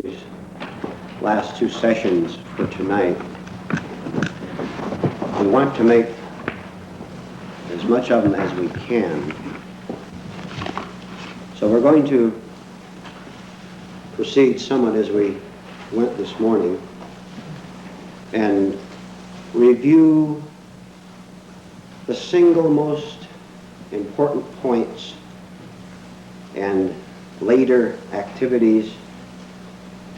these last two sessions for tonight, we want to make as much of them as we can. So we're going to proceed somewhat as we went this morning and review the single most important points and later activities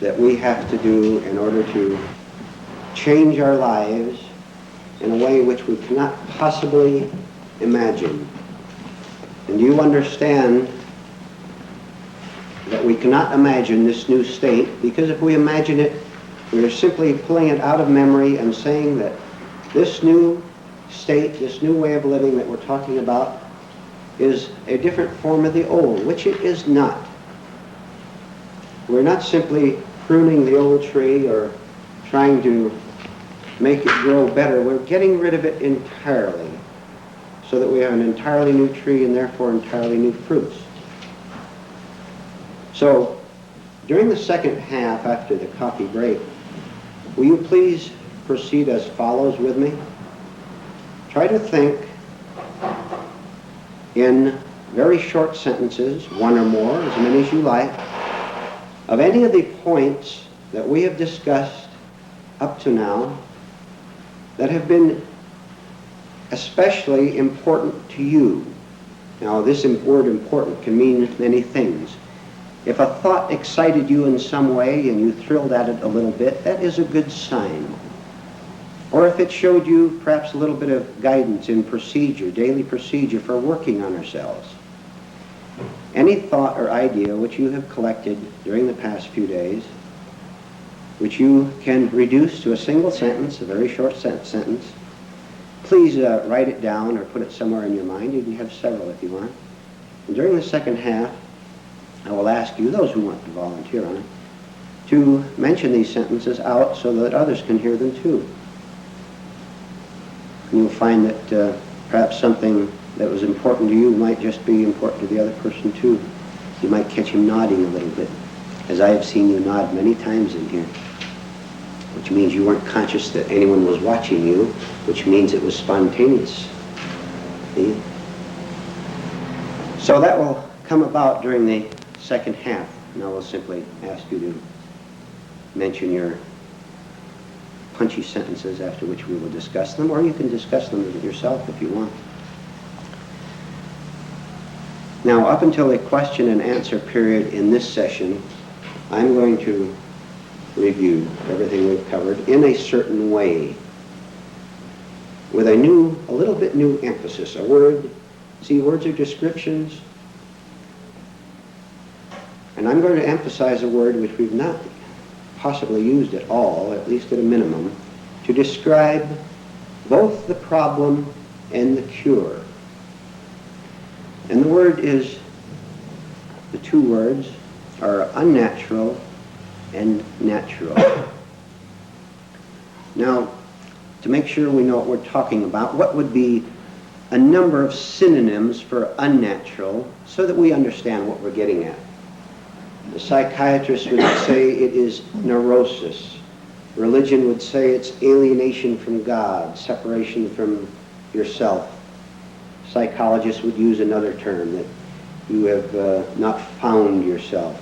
that we have to do in order to change our lives in a way which we cannot possibly imagine. And you understand that we cannot imagine this new state, because if we imagine it, we are simply pulling it out of memory and saying that this new state, this new way of living that we're talking about, is a different form of the old, which it is not. We're not simply pruning the old tree or trying to make it grow better. We're getting rid of it entirely so that we have an entirely new tree and therefore entirely new fruits. So during the second half after the coffee break, will you please proceed as follows with me? Try to think in very short sentences, one or more, as many as you like, of any of the points that we have discussed up to now that have been especially important to you. Now, this word important can mean many things. If a thought excited you in some way and you thrilled at it a little bit, that is a good sign. Or if it showed you perhaps a little bit of guidance in procedure, daily procedure for working on ourselves. Any thought or idea which you have collected during the past few days, which you can reduce to a single sentence, a very short sentence, please write it down or put it somewhere in your mind. You can have several if you want. And during the second half, I will ask you, those who want to volunteer on it, to mention these sentences out so that others can hear them too. And you'll find that perhaps something that was important to you might just be important to the other person too. You might catch him nodding a little bit, as I have seen you nod many times in here, which means you weren't conscious that anyone was watching you, which means it was spontaneous. See? So that will come about during the second half. And I will simply ask you to mention your punchy sentences, after which we will discuss them, or you can discuss them yourself if you want. Now, up until the question and answer period in this session, I'm going to review everything we've covered in a certain way, with a little bit new emphasis. A word, see, words are descriptions, and I'm going to emphasize a word which we've not possibly used at all, at least at a minimum, to describe both the problem and the cure. And the word is, the two words are unnatural and natural. Now, to make sure we know what we're talking about, what would be a number of synonyms for unnatural so that we understand what we're getting at? The psychiatrist would say it is neurosis. Religion would say it's alienation from God, separation from yourself. Psychologists would use another term, that you have not found yourself.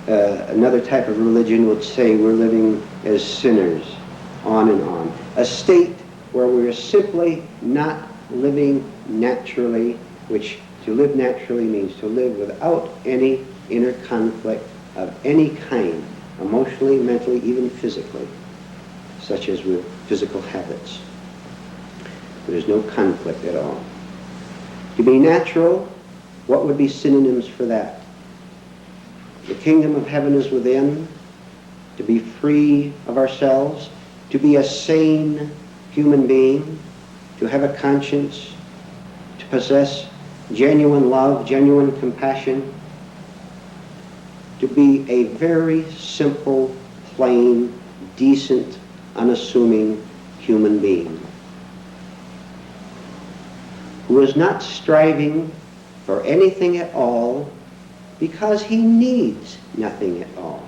Another type of religion would say we're living as sinners, on and on. A state where we are simply not living naturally, which to live naturally means to live without any inner conflict of any kind, emotionally, mentally, even physically, such as with physical habits. There's no conflict at all. To be natural, what would be synonyms for that? The kingdom of heaven is within, to be free of ourselves, to be a sane human being, to have a conscience, to possess genuine love, genuine compassion, to be a very simple, plain, decent, unassuming human being who is not striving for anything at all because he needs nothing at all.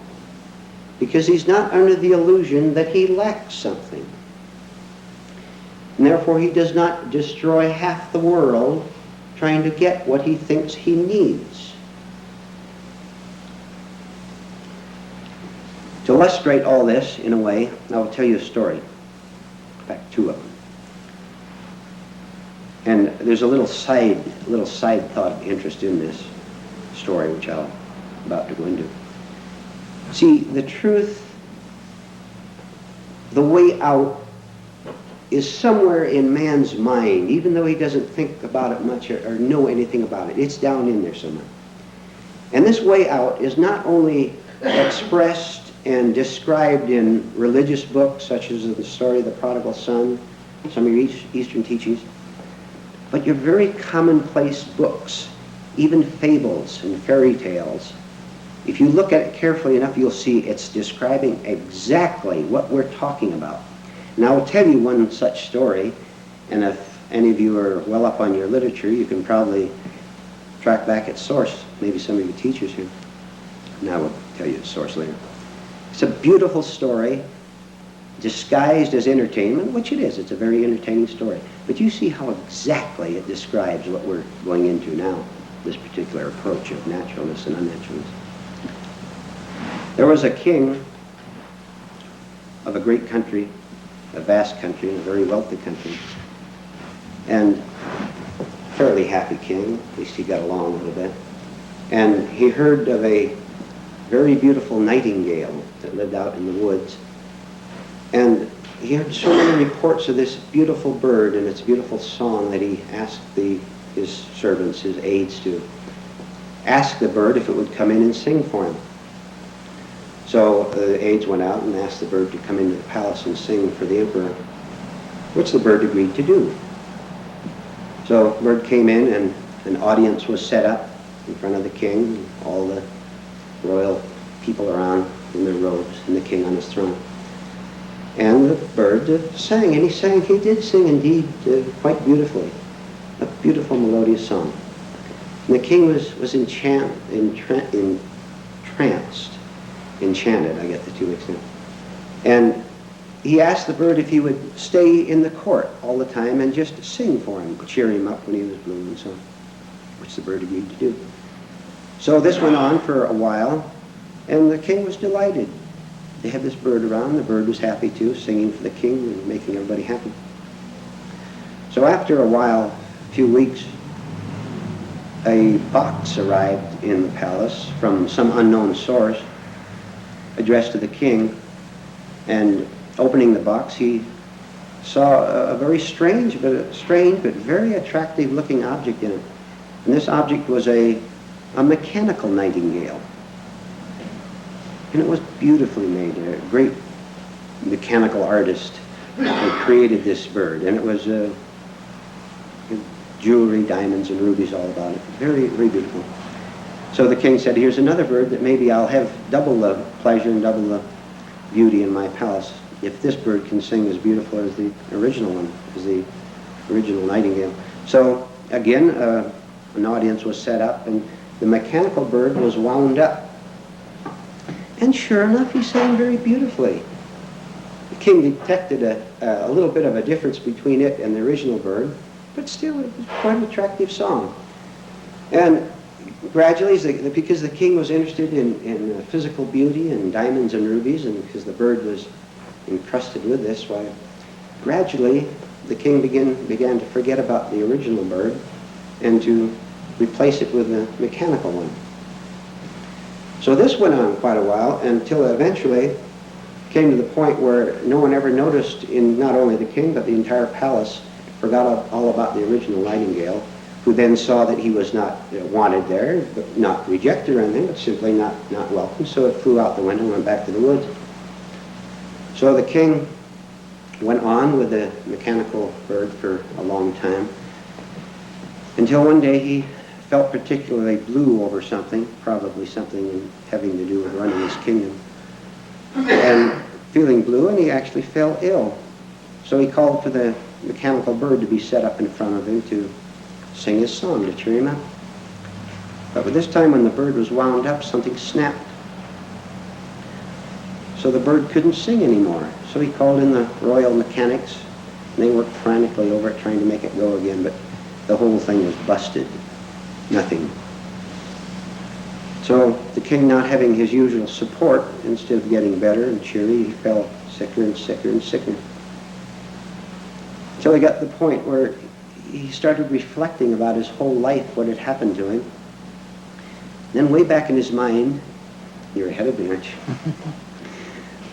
because he's not under the illusion that he lacks something. And therefore he does not destroy half the world trying to get what he thinks he needs. To illustrate all this in a way, I'll tell you a story. In fact, two of them. And there's a little side thought of interest in this story, which I'm about to go into. See, the truth, the way out, is somewhere in man's mind, even though he doesn't think about it much or know anything about it. It's down in there somewhere. And this way out is not only expressed and described in religious books, such as the story of the prodigal son, some of your Eastern teachings, but your very commonplace books, even fables and fairy tales. If you look at it carefully enough, you'll see it's describing exactly what we're talking about. And I will tell you one such story, and if any of you are well up on your literature, you can probably track back its source, maybe some of you teachers here. And I will tell you its source later. It's a beautiful story, disguised as entertainment, which it is. It's a very entertaining story. But you see how exactly it describes what we're going into now, this particular approach of naturalness and unnaturalness. There was a king of a great country, a vast country, and a very wealthy country, and fairly happy king, at least he got along a little bit. And he heard of a very beautiful nightingale that lived out in the woods. And he heard so many reports of this beautiful bird and its beautiful song that he asked his servants, his aides, to ask the bird if it would come in and sing for him. So the aides went out and asked the bird to come into the palace and sing for the emperor, which the bird agreed to do. So the bird came in, and an audience was set up in front of the king, all the royal people around in their robes, and the king on his throne. And the bird sang, and he did sing indeed quite beautifully, a beautiful melodious song. And the king was enchanted, I get the two mixed up. And he asked the bird if he would stay in the court all the time and just sing for him, cheer him up when he was blue and so on, which the bird agreed to do. So this went on for a while, and the king was delighted. They had this bird around. The bird was happy too, singing for the king and making everybody happy. So after a while, a few weeks, a box arrived in the palace from some unknown source, addressed to the king, and opening the box, he saw a very strange but very attractive looking object in it. And this object was a mechanical nightingale. And it was beautifully made. A great mechanical artist had created this bird, and it was jewelry, diamonds, and rubies all about it. Very, very beautiful. So the king said, here's another bird that maybe I'll have double the pleasure and double the beauty in my palace if this bird can sing as beautiful as the original one, as the original nightingale. So again, an audience was set up, and the mechanical bird was wound up. And sure enough, he sang very beautifully. The king detected a little bit of a difference between it and the original bird, but still it was quite an attractive song. And gradually, because the king was interested in physical beauty and diamonds and rubies, and because the bird was encrusted with this, why, gradually the king began to forget about the original bird and to replace it with a mechanical one. So this went on quite a while until eventually came to the point where no one ever noticed, in not only the king but the entire palace, forgot all about the original nightingale, who then saw that he was not wanted there, but not rejected or anything, but simply not welcome. So it flew out the window and went back to the woods. So the king went on with the mechanical bird for a long time, until one day he felt particularly blue over something, probably something having to do with running his kingdom, and feeling blue, and he actually fell ill. So he called for the mechanical bird to be set up in front of him to sing his song, to cheer him up. But this time when the bird was wound up, something snapped. So the bird couldn't sing anymore. So he called in the royal mechanics, and they worked frantically over it trying to make it go again, but the whole thing was busted. Nothing. So the king, not having his usual support, instead of getting better and cheery, he fell sicker and sicker and sicker. Until he got to the point where he started reflecting about his whole life, what had happened to him. Then way back in his mind, you're ahead of me, aren't you?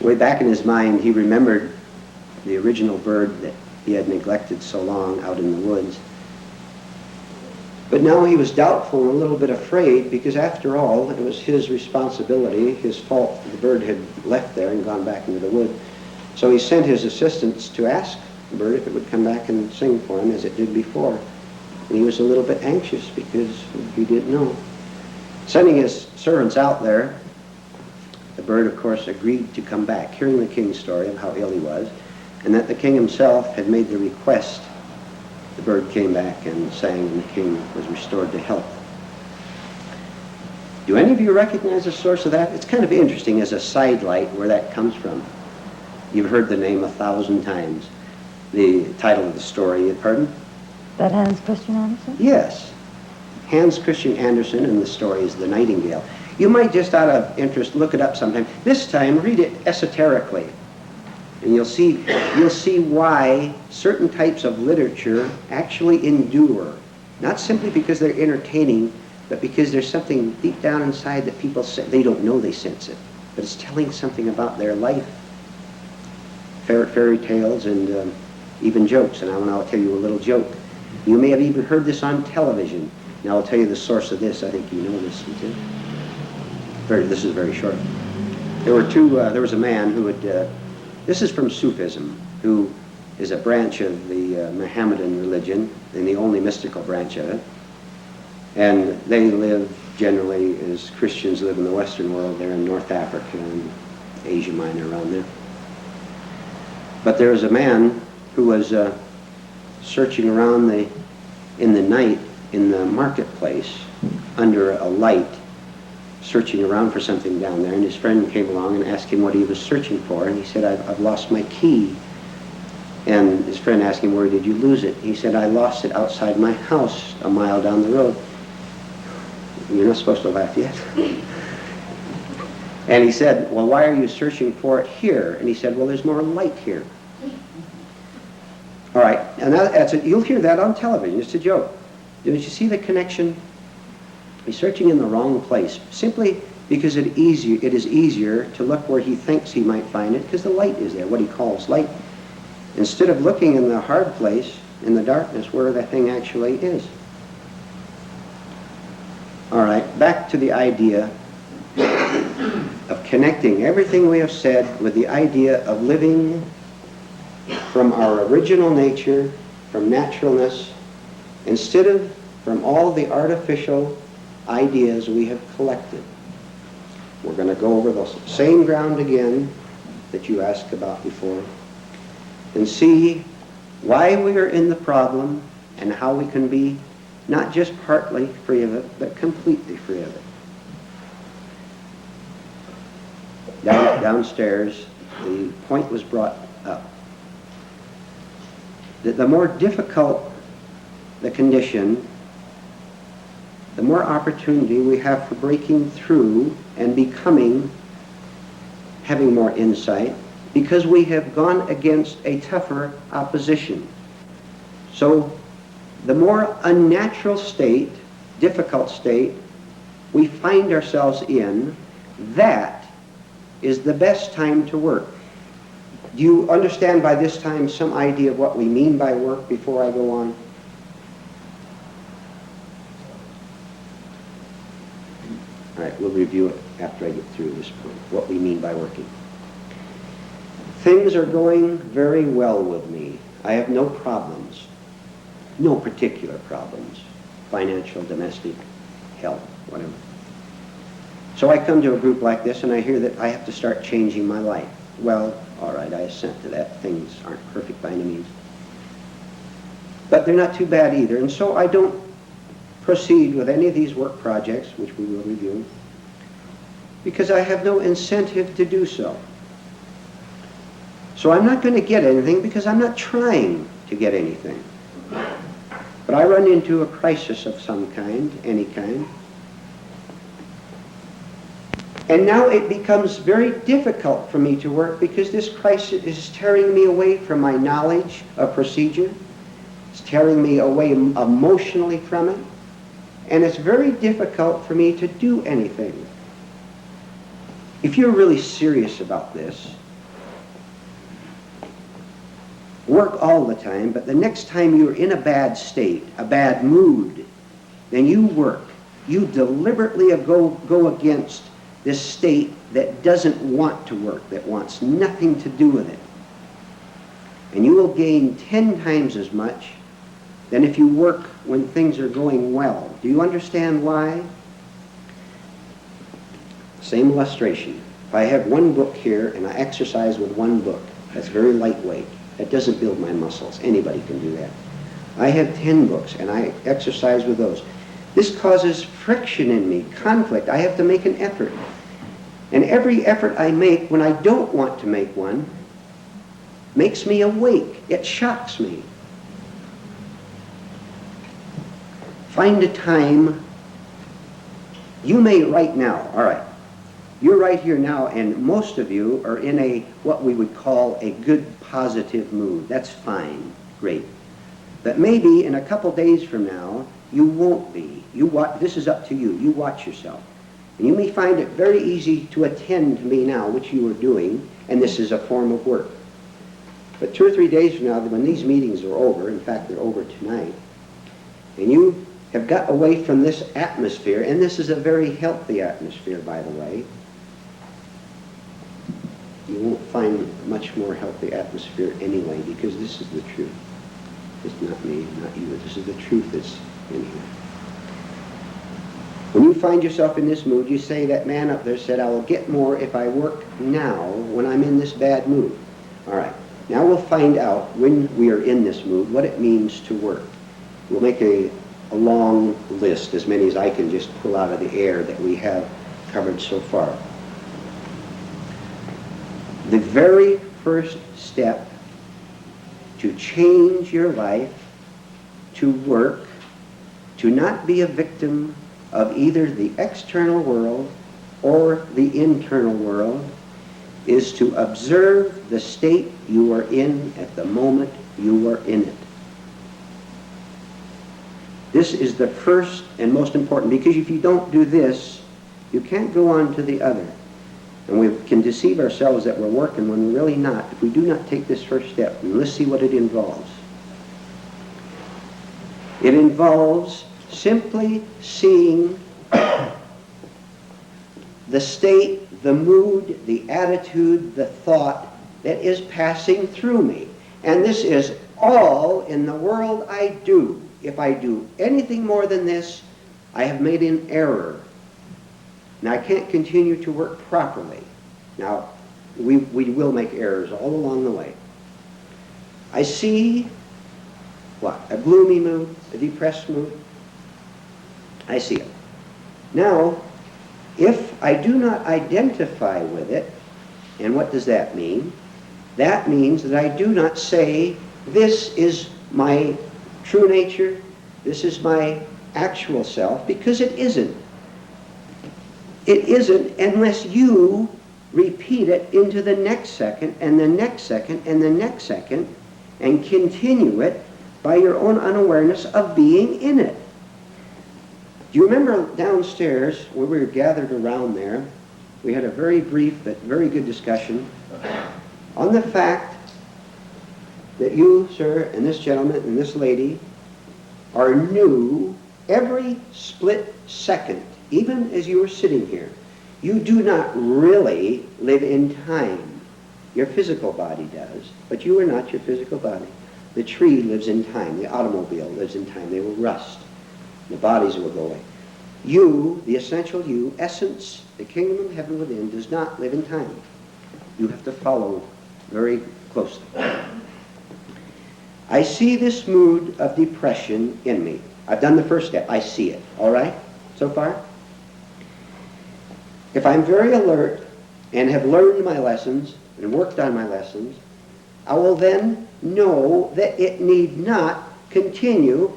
Way back in his mind, he remembered the original bird that he had neglected so long out in the woods. But now he was doubtful and a little bit afraid, because after all, it was his responsibility, his fault. The bird had left there and gone back into the wood. So he sent his assistants to ask the bird if it would come back and sing for him as it did before. And he was a little bit anxious because he didn't know. Sending his servants out there, the bird, of course, agreed to come back, hearing the king's story of how ill he was, and that the king himself had made the request. The bird came back and sang, and the king was restored to health. Do any of you recognize the source of that? It's kind of interesting as a sidelight where that comes from. You've heard the name 1,000 times. The title of the story, pardon? That Hans Christian Andersen? Yes. Hans Christian Andersen, and the story is The Nightingale. You might, just out of interest, look it up sometime. This time, read it esoterically. And you'll see why certain types of literature actually endure. Not simply because they're entertaining, but because there's something deep down inside that people say, they don't know they sense it, but it's telling something about their life. Fairy tales and even jokes. And I'll tell you a little joke. You may have even heard this on television. Now I'll tell you the source of this. I think you know this. This is very short. There was a man who had, this is from Sufism, who is a branch of the Mohammedan religion, and the only mystical branch of it. And they live generally as Christians live in the Western world. They're in North Africa and Asia Minor, around there. But there was a man who was searching around in the night in the marketplace under a light, searching around for something down there, and his friend came along and asked him what he was searching for, and he said, I've lost my key. And his friend asked him, where did you lose it? He said, I lost it outside my house a mile down the road. You're not supposed to laugh yet. And he said, well, why are you searching for it here? And he said, well, there's more light here. All right, and you'll hear that on television. It's a joke. Did you see the connection? He's searching in the wrong place, simply because it is easier to look where he thinks he might find it, because the light is there, what he calls light, instead of looking in the hard place, in the darkness, where the thing actually is. All right, back to the idea of connecting everything we have said with the idea of living from our original nature, from naturalness, instead of from all the artificial ideas we have collected. We're going to go over the same ground again that you asked about before and see why we are in the problem and how we can be not just partly free of it, but completely free of it. Downstairs, the point was brought up that the more difficult the condition, the more opportunity we have for breaking through and becoming, having more insight, because we have gone against a tougher opposition. So the more unnatural state, difficult state, we find ourselves in, that is the best time to work. Do you understand by this time some idea of what we mean by work before I go on? All right, we'll review it after I get through this point, what we mean by working. Things are going very well with me. I have no problems, no particular problems, financial, domestic, health, whatever. So I come to a group like this and I hear that I have to start changing my life. Well, all right, I assent to that. Things aren't perfect by any means. But they're not too bad either. And so I don't proceed with any of these work projects, which we will review, because I have no incentive to do so. So I'm not going to get anything because I'm not trying to get anything. But I run into a crisis of some kind, any kind. And now it becomes very difficult for me to work because this crisis is tearing me away from my knowledge of procedure. It's tearing me away emotionally from it. And it's very difficult for me to do anything. If you're really serious about this, work all the time, but the next time you're in a bad state, a bad mood, then you work. You deliberately go against this state that doesn't want to work, that wants nothing to do with it. And you will gain 10 times as much than if you work when things are going well. Do you understand why? Same illustration. If I have one book here and I exercise with one book, that's very lightweight. That doesn't build my muscles. Anybody can do that. I have 10 books and I exercise with those. This causes friction in me, conflict. I have to make an effort. And every effort I make when I don't want to make one makes me awake. It shocks me. Find a time. You may right now, all right, you're right here now, and most of you are in a, what we would call a good positive mood. That's fine, great. But maybe in a couple days from now, you won't be. This is up to you. You watch yourself. And you may find it very easy to attend to me now, which you are doing, and this is a form of work. But 2 or 3 days from now, when these meetings are over, in fact, they're over tonight, and you have got away from this atmosphere, and this is a very healthy atmosphere, by the way. You won't find much more healthy atmosphere anyway, because this is the truth. It's not me, not you. This is the truth that's in here. When you find yourself in this mood, you say, that man up there said, I will get more if I work now when I'm in this bad mood. All right. Now we'll find out when we are in this mood what it means to work. We'll make a long list, as many as I can just pull out of the air that we have covered so far. The very first step to change your life, to work, to not be a victim of either the external world or the internal world, is to observe the state you are in at the moment you are in it. This is the first and most important, because if you don't do this, you can't go on to the other. And we can deceive ourselves that we're working when we're really not, if we do not take this first step. And let's see what it involves. It involves simply seeing the state, the mood, the attitude, the thought that is passing through me. And this is all in the world I do. If I do anything more than this, I have made an error. Now, I can't continue to work properly. Now, we will make errors all along the way. I see, what? A gloomy mood, a depressed mood. I see it. Now, if I do not identify with it, and what does that mean? That means that I do not say, this is my true nature, this is my actual self, because it isn't. It isn't unless you repeat it into the next second, and the next second, and the next second, and continue it by your own unawareness of being in it. Do you remember downstairs where we were gathered around there? We had a very brief but very good discussion on the fact that you, sir, and this gentleman, and this lady are new every split second, even as you are sitting here. You do not really live in time. Your physical body does, but you are not your physical body. The tree lives in time. The automobile lives in time. They will rust. The bodies will go away. You, the essential you, essence, the kingdom of heaven within, does not live in time. You have to follow very closely. I see this mood of depression in me. I've done the first step. I see it. All right? So far? If I'm very alert and have learned my lessons and worked on my lessons, I will then know that it need not continue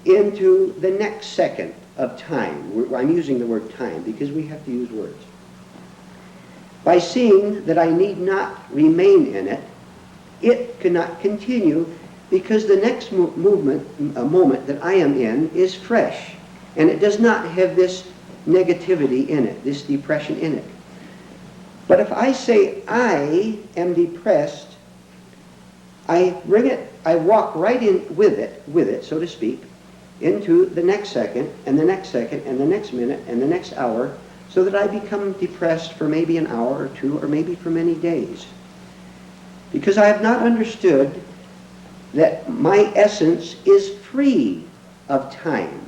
into the next second of time. I'm using the word time because we have to use words. By seeing that I need not remain in it, it cannot continue because the next moment that I am in is fresh, and it does not have this negativity in it, this depression in it. But if I say I am depressed, I walk right in with it, so to speak, into the next second, and the next second, and the next minute, and the next hour, so that I become depressed for maybe an hour or two, or maybe for many days. Because I have not understood that my essence is free of time,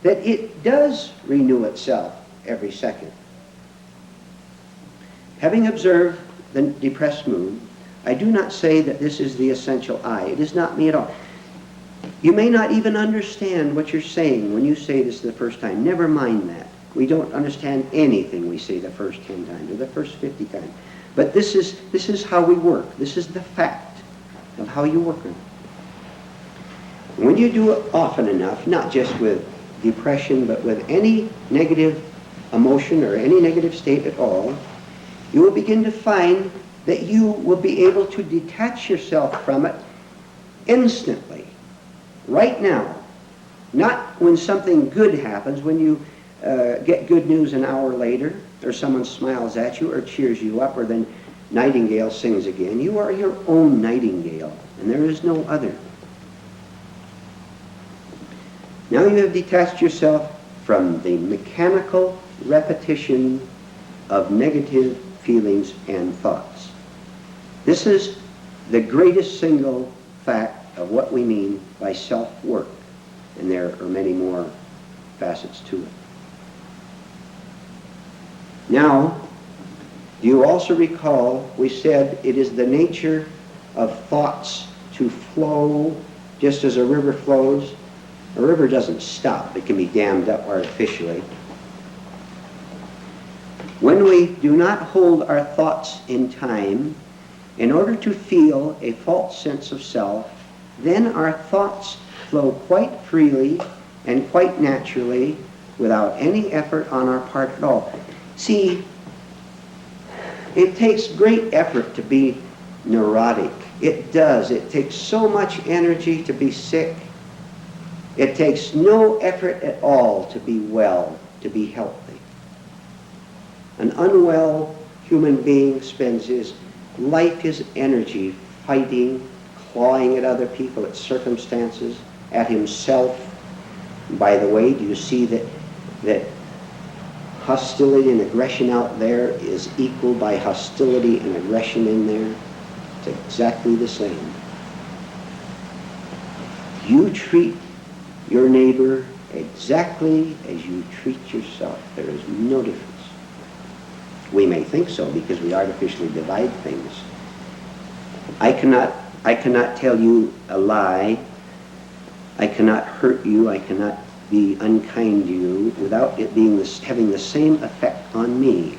that it does renew itself every second. Having observed the depressed mood, I do not say that this is the essential I. It is not me at all. You may not even understand what you're saying when you say this the first time. Never mind that. We don't understand anything we say the first 10 times or the first 50 times. But this is how we work. This is the fact of how you work it. When you do it often enough, not just with depression, but with any negative emotion or any negative state at all, you will begin to find that you will be able to detach yourself from it instantly, right now. Not when something good happens, when you get good news an hour later, or someone smiles at you or cheers you up, or then Nightingale sings again. You are your own nightingale, and there is no other. Now you have detached yourself from the mechanical repetition of negative feelings and thoughts. This is the greatest single fact of what we mean by self-work, and there are many more facets to it. Now, do you also recall we said it is the nature of thoughts to flow just as a river flows? A river doesn't stop. It can be dammed up artificially. When we do not hold our thoughts in time, in order to feel a false sense of self, then our thoughts flow quite freely and quite naturally without any effort on our part at all. See, it takes great effort to be neurotic. It does. It takes so much energy to be sick. It takes no effort at all to be well, to be healthy. An unwell human being spends his life, his energy, fighting, clawing at other people, at circumstances, at himself. By the way, do you see that hostility and aggression out there is equal by hostility and aggression in there? It's exactly the same. You treat your neighbor exactly as you treat yourself. There is no difference. We may think so because we artificially divide things. I cannot tell you a lie. I cannot hurt you. I cannot be unkind to you without it having the same effect on me.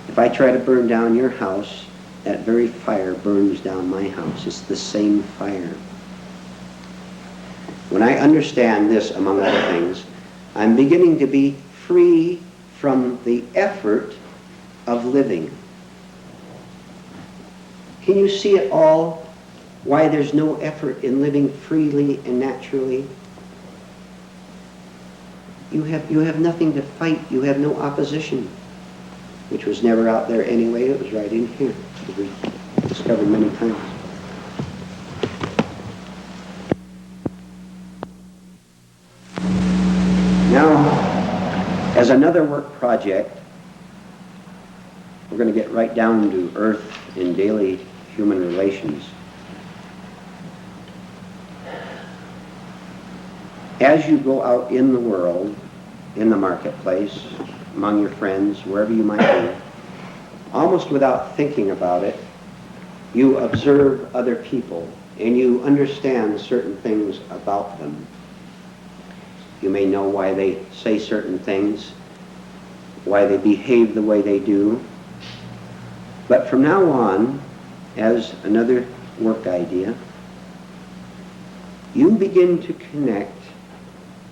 If I try to burn down your house, that very fire burns down my house. It's the same fire. When I understand this, among other things, I'm beginning to be free from the effort of living. Can you see it all? Why there's no effort in living freely and naturally? You have nothing to fight. You have no opposition, which was never out there anyway. It was right in here, as we discovered many times. Now, as another work project, we're going to get right down to earth in daily human relations. As you go out in the world, in the marketplace, among your friends, wherever you might be, almost without thinking about it, you observe other people and you understand certain things about them. You may know why they say certain things, why they behave the way they do. But from now on, as another work idea, you begin to connect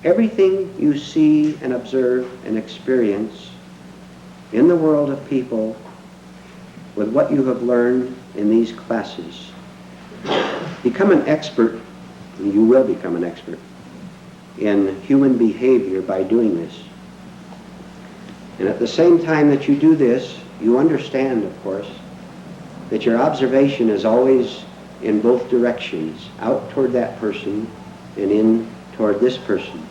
everything you see and observe and experience in the world of people with what you have learned in these classes. Become an expert, and you will become an expert, in human behavior by doing this. And at the same time that you do this, you understand, of course, that your observation is always in both directions, out toward that person and in toward this person.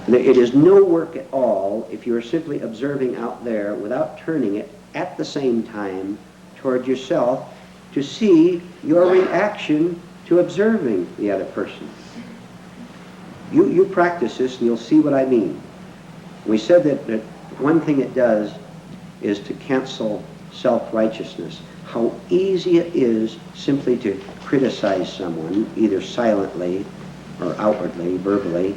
It is no work at all if you are simply observing out there without turning it at the same time toward yourself to see your reaction to observing the other person. You practice this and you'll see what I mean. We said that one thing it does is to cancel self-righteousness. How easy it is simply to criticize someone, either silently or outwardly, verbally,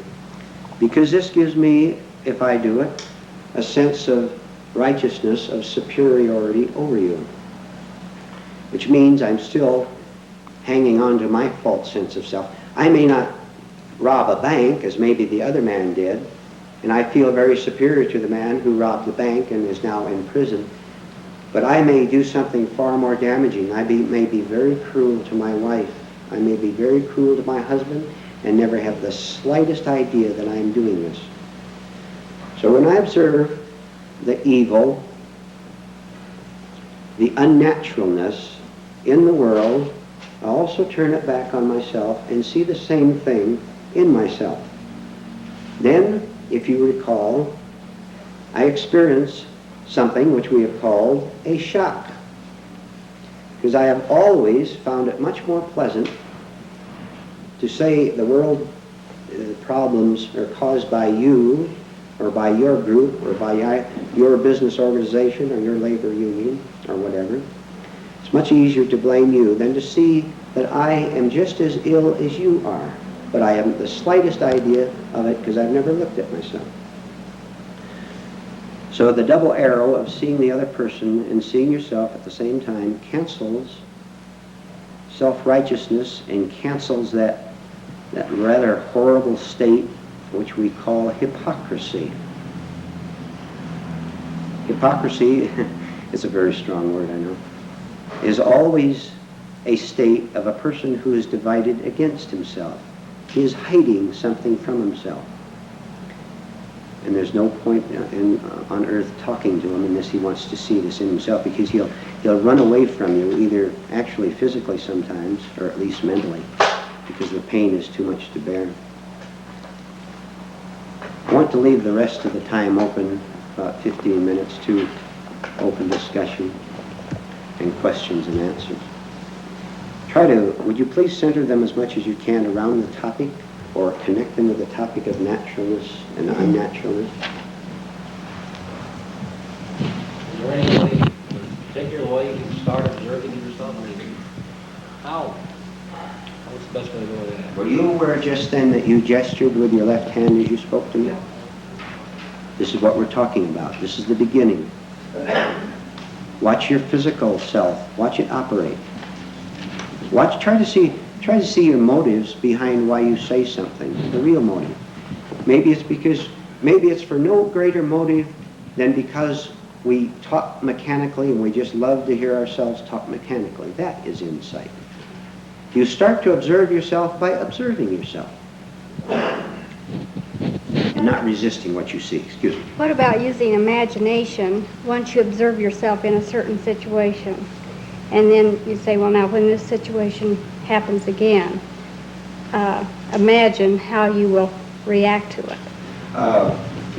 because this gives me, if I do it, a sense of righteousness, of superiority over you, which means I'm still hanging on to my false sense of self. I may not rob a bank as maybe the other man did, and I feel very superior to the man who robbed the bank and is now in prison. But I may do something far more damaging. I may be very cruel to my wife. I may be very cruel to my husband and never have the slightest idea that I'm doing this. So when I observe the evil, the unnaturalness in the world, I also turn it back on myself and see the same thing in myself. Then, if you recall, I experience something which we have called a shock, because I have always found it much more pleasant to say the world problems are caused by you or by your group or by your business organization or your labor union or whatever. It's much easier to blame you than to see that I am just as ill as you are, but I haven't the slightest idea of it because I've never looked at myself. So the double arrow of seeing the other person and seeing yourself at the same time cancels self-righteousness and cancels that rather horrible state which we call hypocrisy. Hypocrisy, it's a very strong word, I know, is always a state of a person who is divided against himself. He is hiding something from himself. And there's no point on earth talking to him unless he wants to see this in himself, because he'll run away from you, either actually physically sometimes, or at least mentally, because the pain is too much to bear. I want to leave the rest of the time open, about 15 minutes, to open discussion and questions and answers. Would you please center them as much as you can around the topic, or connect them with the topic of naturalness and unnaturalness? Is there any way, particular way you can start observing yourself? How? What's the best way to go with that? Were you aware just then that you gestured with your left hand as you spoke to me? Yeah. This is what we're talking about. This is the beginning. Watch your physical self. Watch it operate. Try to see your motives behind why you say something, the real motive. Maybe it's for no greater motive than because we talk mechanically and we just love to hear ourselves talk mechanically. That is insight. You start to observe yourself by observing yourself and not resisting what you see. Excuse me. What about using imagination once you observe yourself in a certain situation? And then you say, well, now when this situation happens again, imagine how you will react to it.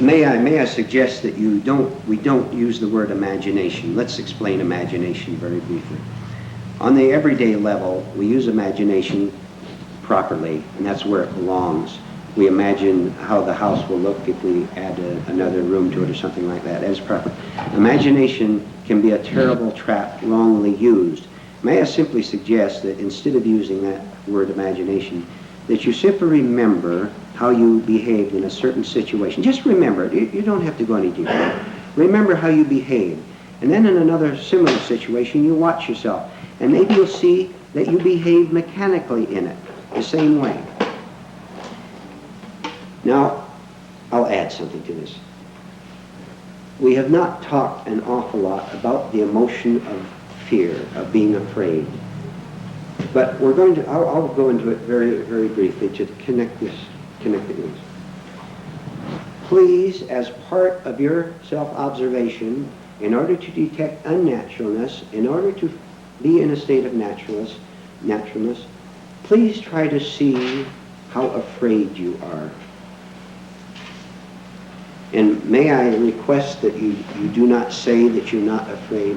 May I suggest that we don't use the word imagination. Let's explain imagination very briefly. On the everyday level, we use imagination properly, and that's where it belongs. We imagine how the house will look if we add another room to it or something like that. As proper. Imagination can be a terrible trap wrongly used. May I simply suggest that instead of using that word imagination, that you simply remember how you behaved in a certain situation. Just remember it. You don't have to go any deeper. Remember how you behaved. And then in another similar situation, you watch yourself. And maybe you'll see that you behave mechanically in it, the same way. Now, I'll add something to this. We have not talked an awful lot about the emotion of fear, of being afraid. But we're going to, I'll go into it very, very briefly to connect it with. Please, as part of your self-observation, in order to detect unnaturalness, in order to be in a state of naturalness, please try to see how afraid you are. And may I request that you do not say that you're not afraid.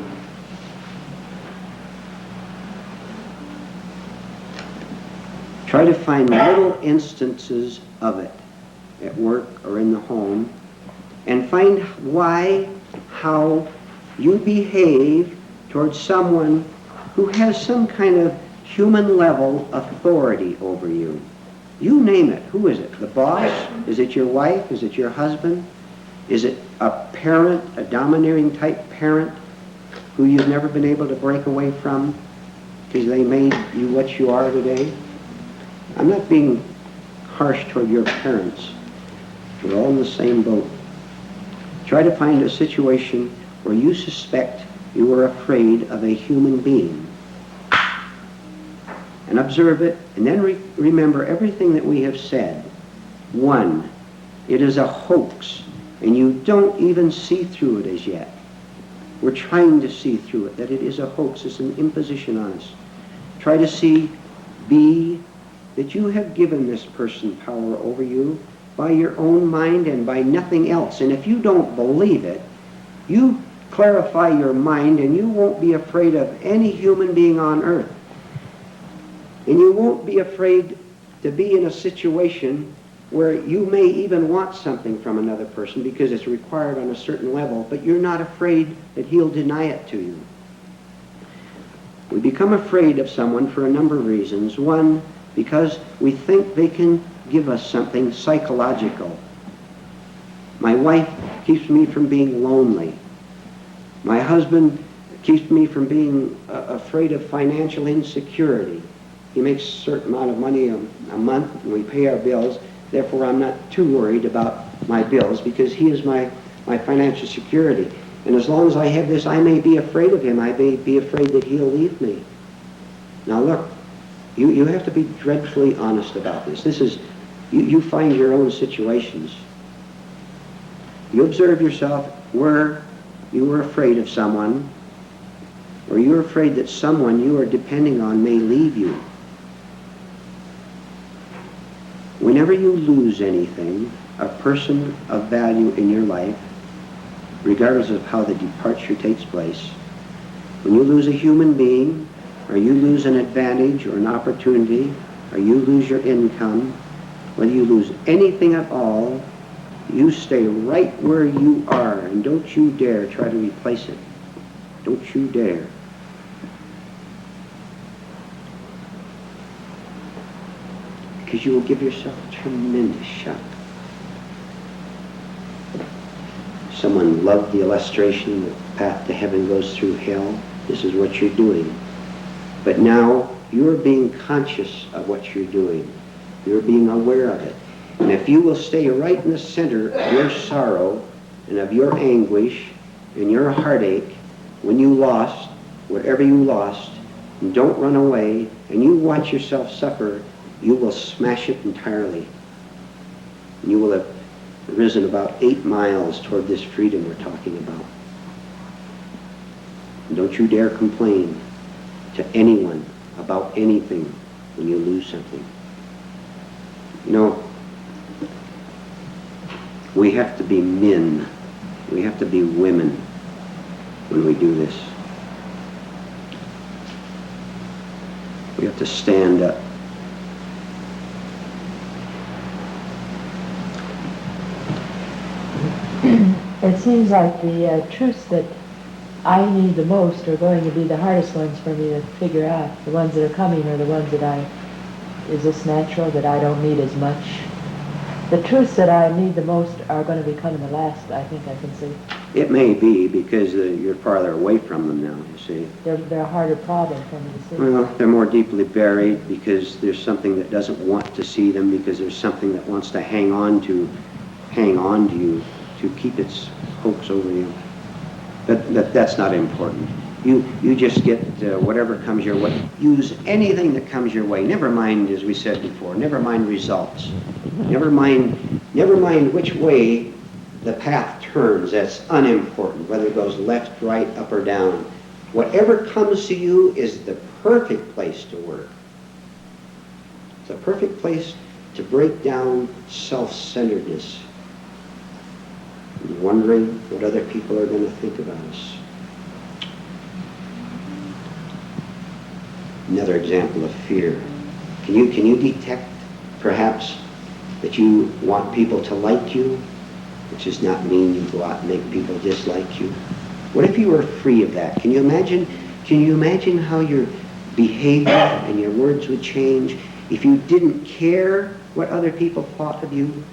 Try to find little instances of it at work or in the home, and find how you behave towards someone who has some kind of human level authority over you. You name it. Who is it? The boss? Is it your wife? Is it your husband? Is it a parent, a domineering type parent who you've never been able to break away from because they made you what you are today? I'm not being harsh toward your parents. We're all in the same boat. Try to find a situation where you suspect you are afraid of a human being. And observe it, and then remember everything that we have said. 1, it is a hoax, and you don't even see through it as yet. We're trying to see through it, that it is a hoax. It's an imposition on us. Try to see, B, that you have given this person power over you by your own mind and by nothing else. And if you don't believe it, you clarify your mind and you won't be afraid of any human being on earth. And you won't be afraid to be in a situation where you may even want something from another person because it's required on a certain level, but you're not afraid that he'll deny it to you. We become afraid of someone for a number of reasons. 1, because we think they can give us something psychological. My wife keeps me from being lonely. My husband keeps me from being afraid of financial insecurity. He makes a certain amount of money a month, and we pay our bills. Therefore, I'm not too worried about my bills because he is my financial security. And as long as I have this, I may be afraid of him. I may be afraid that he'll leave me. Now look, you have to be dreadfully honest about this. This is, you find your own situations. You observe yourself where you were afraid of someone, or you're afraid that someone you are depending on may leave you. Whenever you lose anything, a person of value in your life, regardless of how the departure takes place, when you lose a human being, or you lose an advantage or an opportunity, or you lose your income, whether you lose anything at all, you stay right where you are, and don't you dare try to replace it. Don't you dare. Because you will give yourself a tremendous shock. Someone loved the illustration that the path to heaven goes through hell. This is what you're doing. But now you're being conscious of what you're doing. You're being aware of it. And if you will stay right in the center of your sorrow and of your anguish and your heartache when you lost, whatever you lost, and don't run away, and you watch yourself suffer, you will smash it entirely. And you will have risen about 8 miles toward this freedom we're talking about. And don't you dare complain to anyone about anything when you lose something. You know, we have to be men. We have to be women when we do this. We have to stand up. It seems like the truths that I need the most are going to be the hardest ones for me to figure out. The ones that are coming are the ones that is this natural, that I don't need as much. The truths that I need the most are going to be coming the last, I think I can see. It may be because you're farther away from them now, you see. They're a harder problem for me to see. Well, they're more deeply buried because there's something that doesn't want to see them, because there's something that wants to hang on to you, to keep its hopes over you. But that's not important. You just get whatever comes your way. Use anything that comes your way. Never mind, as we said before, never mind results. Never mind which way the path turns. That's unimportant, whether it goes left, right, up, or down. Whatever comes to you is the perfect place to work. It's a perfect place to break down self-centeredness, and wondering what other people are going to think about us. Another example of fear. Can you detect, perhaps, that you want people to like you, which does not mean you go out and make people dislike you? What if you were free of that? Can you imagine how your behavior and your words would change if you didn't care what other people thought of you?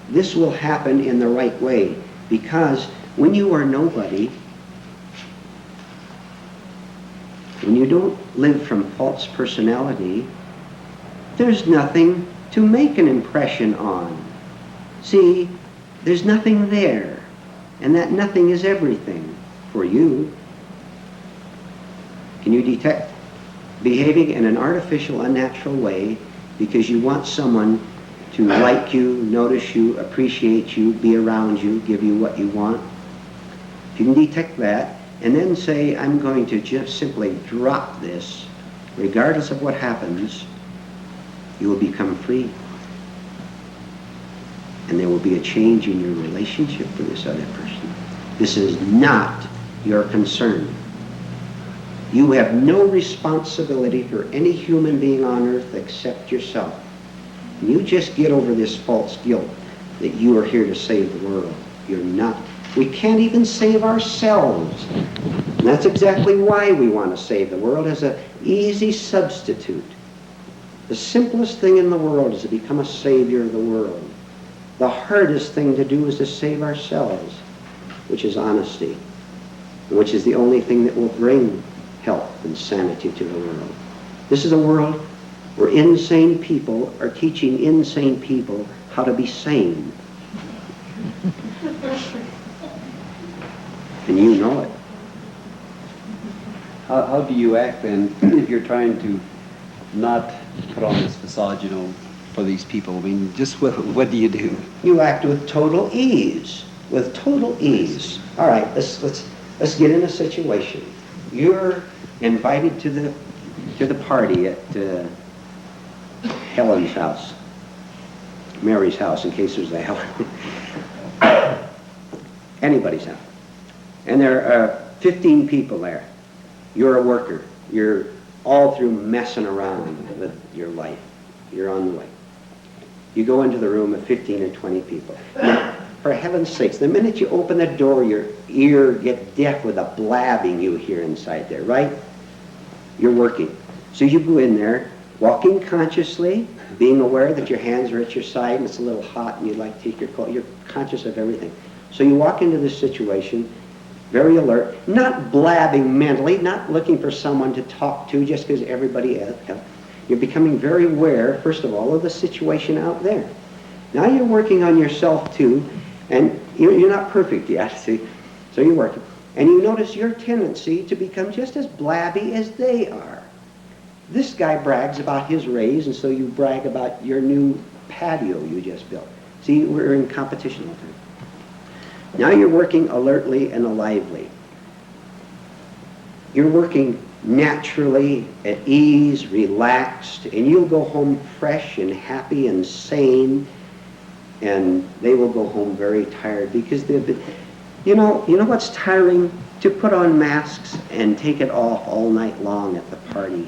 This will happen in the right way, because when you are nobody, when you don't live from false personality, there's nothing to make an impression on. See, there's nothing there, and that nothing is everything for you. Can you detect behaving in an artificial, unnatural way because you want someone to like you, notice you, appreciate you, be around you, give you what you want? If you can detect that, and then say, I'm going to just simply drop this, regardless of what happens, you will become free. And there will be a change in your relationship with this other person. This is not your concern. You have no responsibility for any human being on earth except yourself. And you just get over this false guilt that you are here to save the world. You're not. We can't even save ourselves. And that's exactly why we want to save the world, as an easy substitute. The simplest thing in the world is to become a savior of the world. The hardest thing to do is to save ourselves, which is honesty, which is the only thing that will bring health and sanity to the world. This is a world where insane people are teaching insane people how to be sane. And you know it. How do you act then if you're trying to not put on this facade, for these people? I mean, just what do you do? You act with total ease. With total ease. All right, let's get in a situation. You're invited to the party at Helen's house, Mary's house, in case there's a Helen. Anybody's house. And there are 15 people there. You're a worker. You're all through messing around with your life. You're on the way. You go into the room with 15 or 20 people. Now, for heaven's sakes, the minute you open the door, your ear gets deaf with the blabbing you hear inside there, right? You're working. So you go in there, walking consciously, being aware that your hands are at your side and it's a little hot and you'd like to take your coat. You're conscious of everything. So you walk into this situation, very alert, not blabbing mentally, not looking for someone to talk to just because everybody else. You're becoming very aware, first of all, of the situation out there. Now you're working on yourself too, and you're not perfect yet, see? So you're working. And you notice your tendency to become just as blabby as they are. This guy brags about his raise, and so you brag about your new patio you just built. See, we're in competition all the time. Now you're working alertly and lively. You're working naturally, at ease, relaxed, and you'll go home fresh and happy and sane, and they will go home very tired because they've been, you know what's tiring? To put on masks and take it off all night long at the party.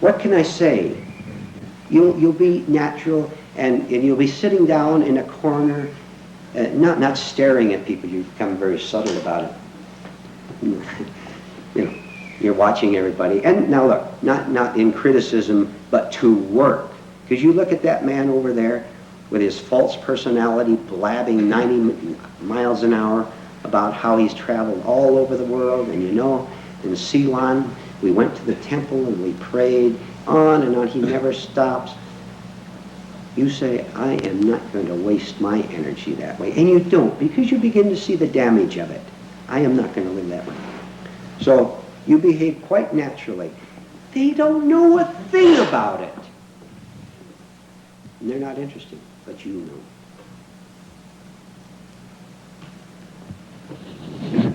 What can I say? You'll be natural, and you'll be sitting down in a corner, not staring at people. You become very subtle about it. You're watching everybody. And now look, not in criticism, but to work. Because you look at that man over there with his false personality blabbing 90 miles an hour about how he's traveled all over the world. And you know, in Ceylon, we went to the temple and we prayed on and on. He never stops. You say, I am not going to waste my energy that way. And you don't, because you begin to see the damage of it. I am not going to live that way. So you behave quite naturally. They don't know a thing about it. And they're not interested, but you know.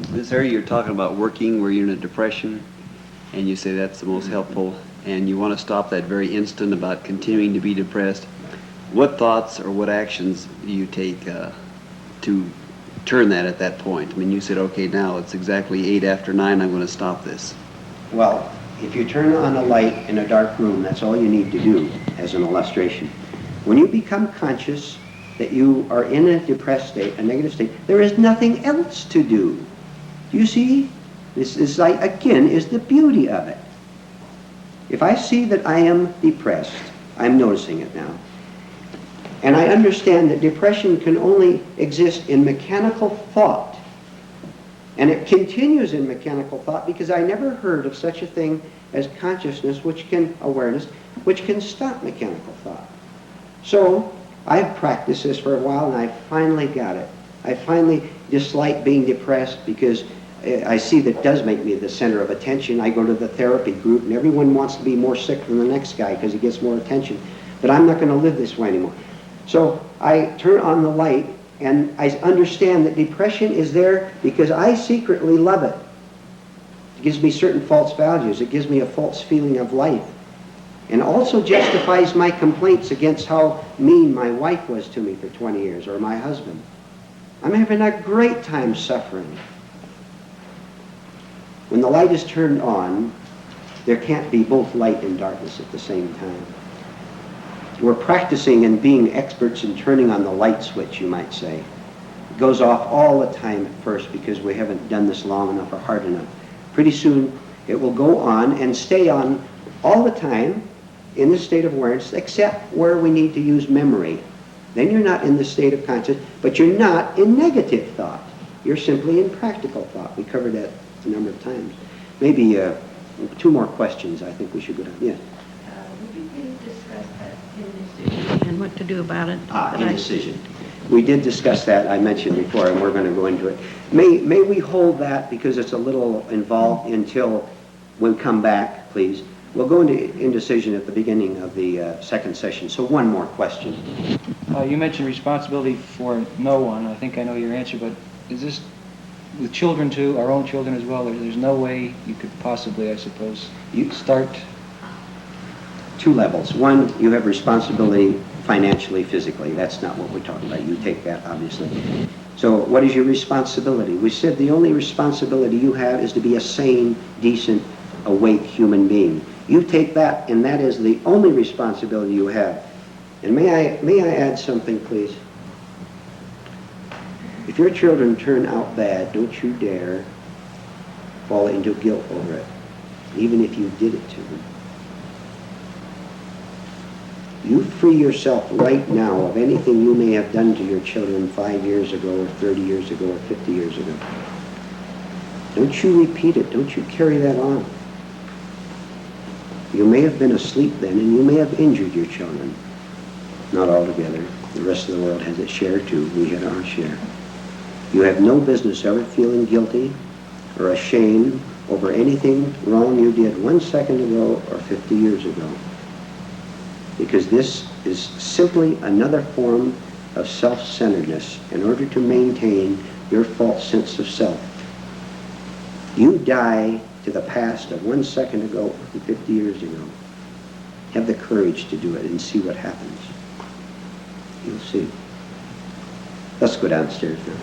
This area you're talking about working where you're in a depression, and you say that's the most helpful, and you want to stop that very instant about continuing to be depressed. What thoughts or what actions do you take to turn that at that point? I mean, you said, okay, now it's exactly 8 after 9, I'm going to stop this. Well, if you turn on a light in a dark room, that's all you need to do as an illustration. When you become conscious that you are in a depressed state, a negative state, there is nothing else to do. You see? This is like, again, is the beauty of it. If I see that I am depressed, I'm noticing it now. And I understand that depression can only exist in mechanical thought. And it continues in mechanical thought because I never heard of such a thing as consciousness, awareness, which can stop mechanical thought. So I've practiced this for a while and I finally got it. I finally dislike being depressed because I see that does make me the center of attention. I go to the therapy group and everyone wants to be more sick than the next guy because he gets more attention. But I'm not going to live this way anymore. So I turn on the light and I understand that depression is there because I secretly love it. It gives me certain false values. It gives me a false feeling of life. And also justifies my complaints against how mean my wife was to me for 20 years or my husband. I'm having a great time suffering. When the light is turned on, there can't be both light and darkness at the same time. We're practicing and being experts in turning on the light switch, you might say. It goes off all the time at first because we haven't done this long enough or hard enough. Pretty soon it will go on and stay on all the time in this state of awareness, except where we need to use memory. Then you're not in the state of consciousness, but you're not in negative thought. You're simply in practical thought. We covered that a number of times. Maybe 2 more questions I think we should go down. Yes. Would you please discuss that indecision and what to do about it? Indecision. We did discuss that, I mentioned before, and we're going to go into it. May we hold that because it's a little involved until we come back, please. We'll go into indecision at the beginning of the second session. So one more question. You mentioned responsibility for no one. I think I know your answer, but is this with children too, our own children as well? There's no way you could possibly, I suppose, start? 2 levels. One, you have responsibility financially, physically. That's not what we're talking about. You take that, obviously. So what is your responsibility? We said the only responsibility you have is to be a sane, decent, awake human being. You take that, and that is the only responsibility you have. And may I add something, please? If your children turn out bad, don't you dare fall into guilt over it, even if you did it to them. You free yourself right now of anything you may have done to your children 5 years ago, or 30 years ago, or 50 years ago. Don't you repeat it. Don't you carry that on. You may have been asleep then, and you may have injured your children. Not altogether. The rest of the world has its share too. We had our share. You have no business ever feeling guilty or ashamed over anything wrong you did 1 second ago or 50 years ago. Because this is simply another form of self-centeredness in order to maintain your false sense of self. You die to the past of 1 second ago and 50 years ago. Have the courage to do it and see what happens. You'll see. Let's go downstairs now.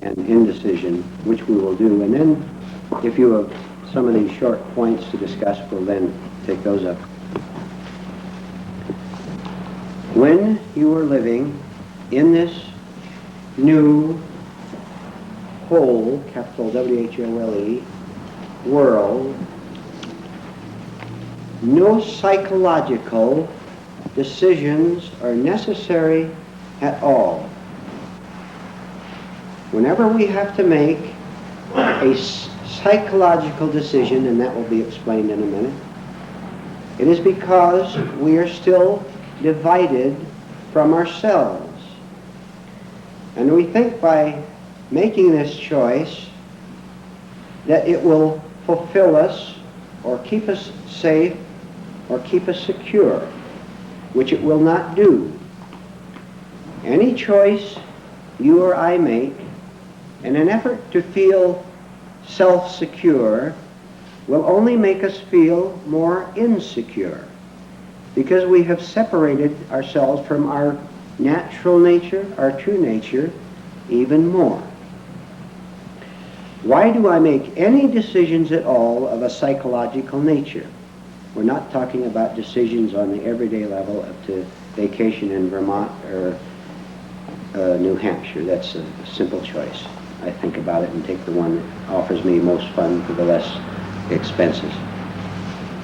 And indecision, which we will do, and then if you have some of these short points to discuss, we'll then take those up. when you are living in this new whole, capital W-H-O-L-E, world, no psychological decisions are necessary at all. Whenever we have to make a psychological decision, and that will be explained in a minute, it is because we are still divided from ourselves. And we think by making this choice that it will fulfill us or keep us safe or keep us secure, which it will not do. Any choice you or I make in an effort to feel self-secure will only make us feel more insecure, because we have separated ourselves from our natural nature, our true nature, even more. Why do I make any decisions at all of a psychological nature? We're not talking about decisions on the everyday level up to vacation in Vermont or New Hampshire. That's a simple choice. I think about it and take the one that offers me most fun for the less expenses.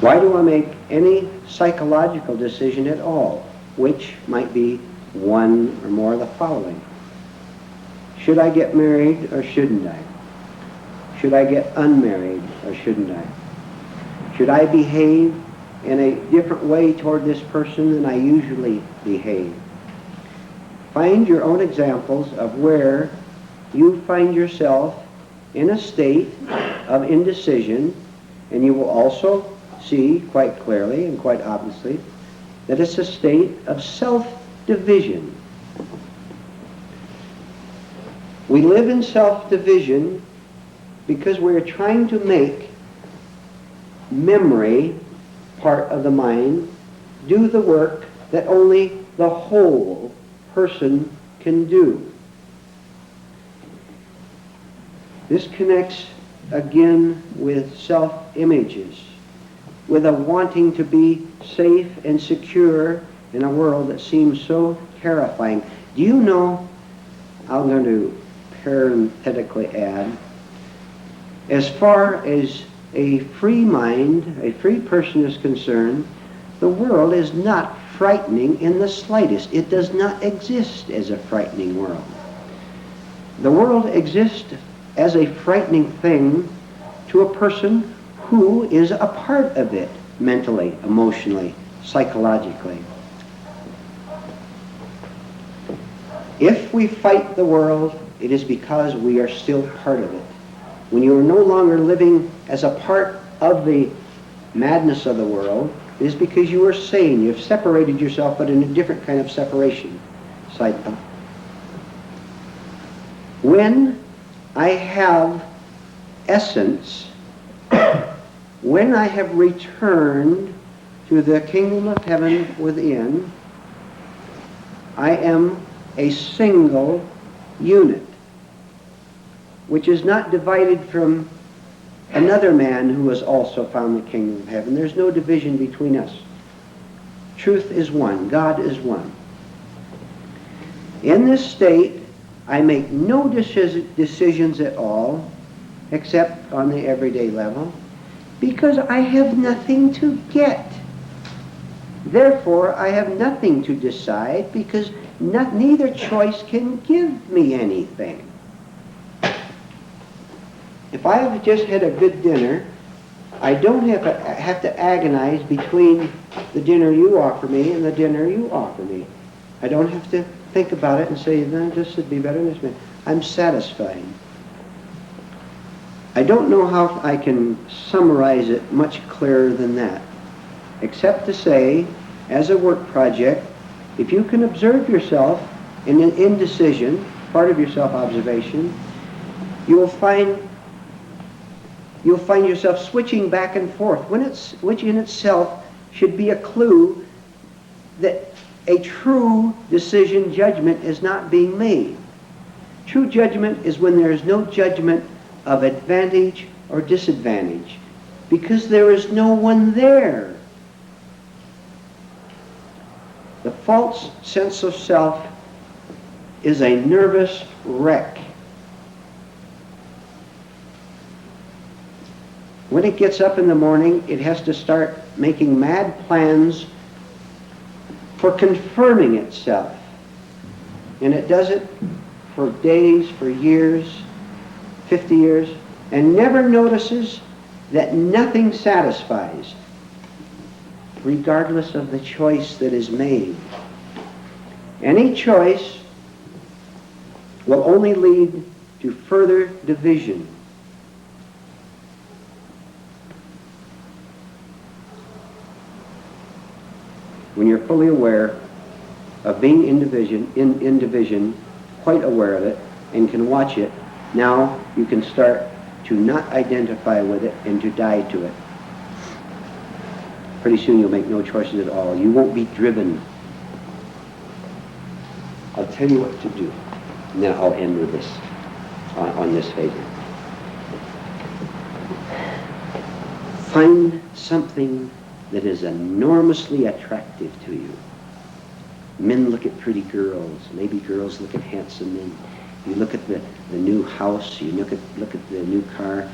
Why do I make any psychological decision at all, which might be one or more of the following? Should I get married or shouldn't I? Should I get unmarried or shouldn't I? Should I behave in a different way toward this person than I usually behave? Find your own examples of where you find yourself in a state of indecision, and you will also see quite clearly and quite obviously that it's a state of self-division. We live in self-division because we're trying to make memory, part of the mind, do the work that only the whole person can do. This connects again with self-images, with a wanting to be safe and secure in a world that seems so terrifying. Do you know, I'm going to parenthetically add, as far as a free mind, a free person is concerned, the world is not frightening in the slightest. It does not exist as a frightening world. The world exists as a frightening thing to a person who is a part of it, mentally, emotionally, psychologically. If we fight the world, it is because we are still part of it. When you are no longer living as a part of the madness of the world, it is because you are sane. You've separated yourself, but in a different kind of separation. Side thought. When I have essence, when I have returned to the kingdom of heaven within, I am a single unit, which is not divided from another man who has also found the kingdom of heaven. There's no division between us. Truth is one. God is one. In this state, I make no decisions at all, except on the everyday level, because I have nothing to get. Therefore, I have nothing to decide, because neither choice can give me anything. If I have just had a good dinner, I don't have to agonize between the dinner you offer me and the dinner you offer me. I don't have to think about it and say, no, this would be better than this. I'm satisfied. I don't know how I can summarize it much clearer than that, except to say, as a work project, if you can observe yourself in an indecision, part of your self-observation, you'll find yourself switching back and forth, which in itself should be a clue that a true decision judgment is not being made. True judgment is when there is no judgment of advantage or disadvantage, because there is no one there. The false sense of self is a nervous wreck. When it gets up in the morning, it has to start making mad plans for confirming itself. And it does it for days, for years, 50 years, and never notices that nothing satisfies, regardless of the choice that is made. Any choice will only lead to further division. When you're fully aware of being in division, quite aware of it, and can watch it, now you can start to not identify with it and to die to it. Pretty soon you'll make no choices at all. You won't be driven. I'll tell you what to do. And then I'll end with this, on this favor. Find something that is enormously attractive to you. Men look at pretty girls. Maybe girls look at handsome men. You look at the new house. You look at the new car.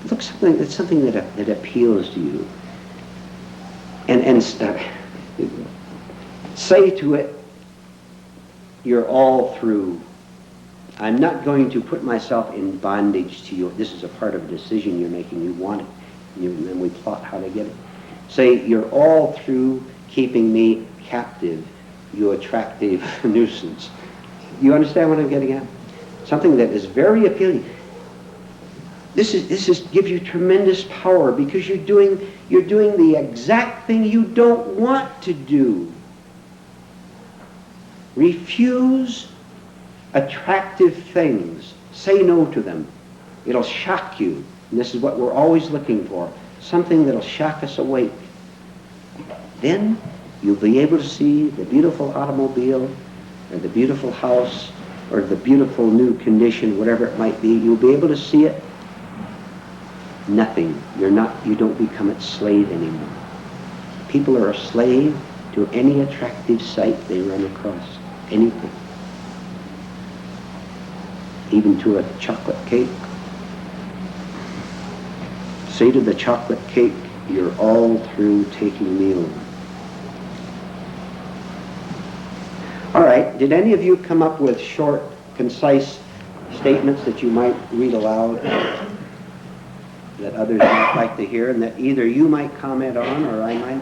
Look something that appeals to you. And say to it, you're all through. I'm not going to put myself in bondage to you. This is a part of a decision you're making. You want it. And then we plot how to get it. Say, you're all through keeping me captive, you attractive nuisance. You understand what I'm getting at? Something that is very appealing. This gives you tremendous power because you're doing the exact thing you don't want to do. Refuse attractive things. Say no to them. It'll shock you. And this is what we're always looking for. Something that'll shock us awake. Then you'll be able to see the beautiful automobile or the beautiful house or the beautiful new condition, whatever it might be. You'll be able to see it. Nothing. You don't become its slave anymore. People are a slave to any attractive sight they run across. Anything. Even to a chocolate cake. Say to the chocolate cake, you're all through taking me over. All right, did any of you come up with short, concise statements that you might read aloud that others might like to hear and that either you might comment on or I might?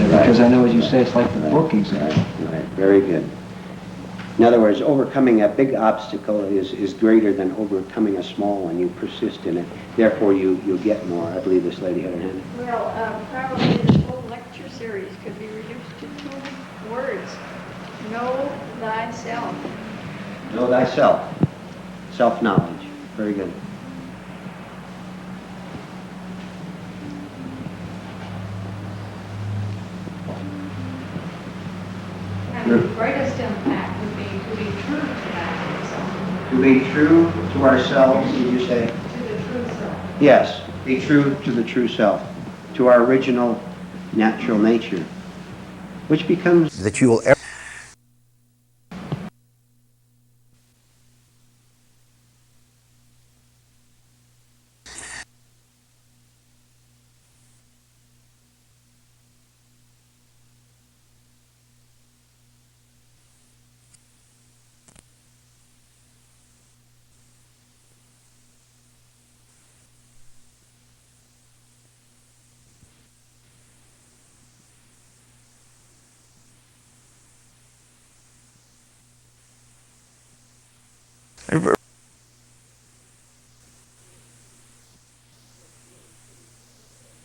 Because I know, as you say, it's like the book exactly. Right, very good. In other words, overcoming a big obstacle is greater than overcoming a small one. You persist in it. Therefore, you get more. I believe this lady had her hand. Well, probably this whole lecture series could be reduced to 2 words. Know thyself. Know thyself. Self-knowledge. Very good. And the greatest impact would be to be true to that To be true to ourselves, did you say? self, to the true self. Yes, be true to the true self, to our original natural nature, which becomes that you will ever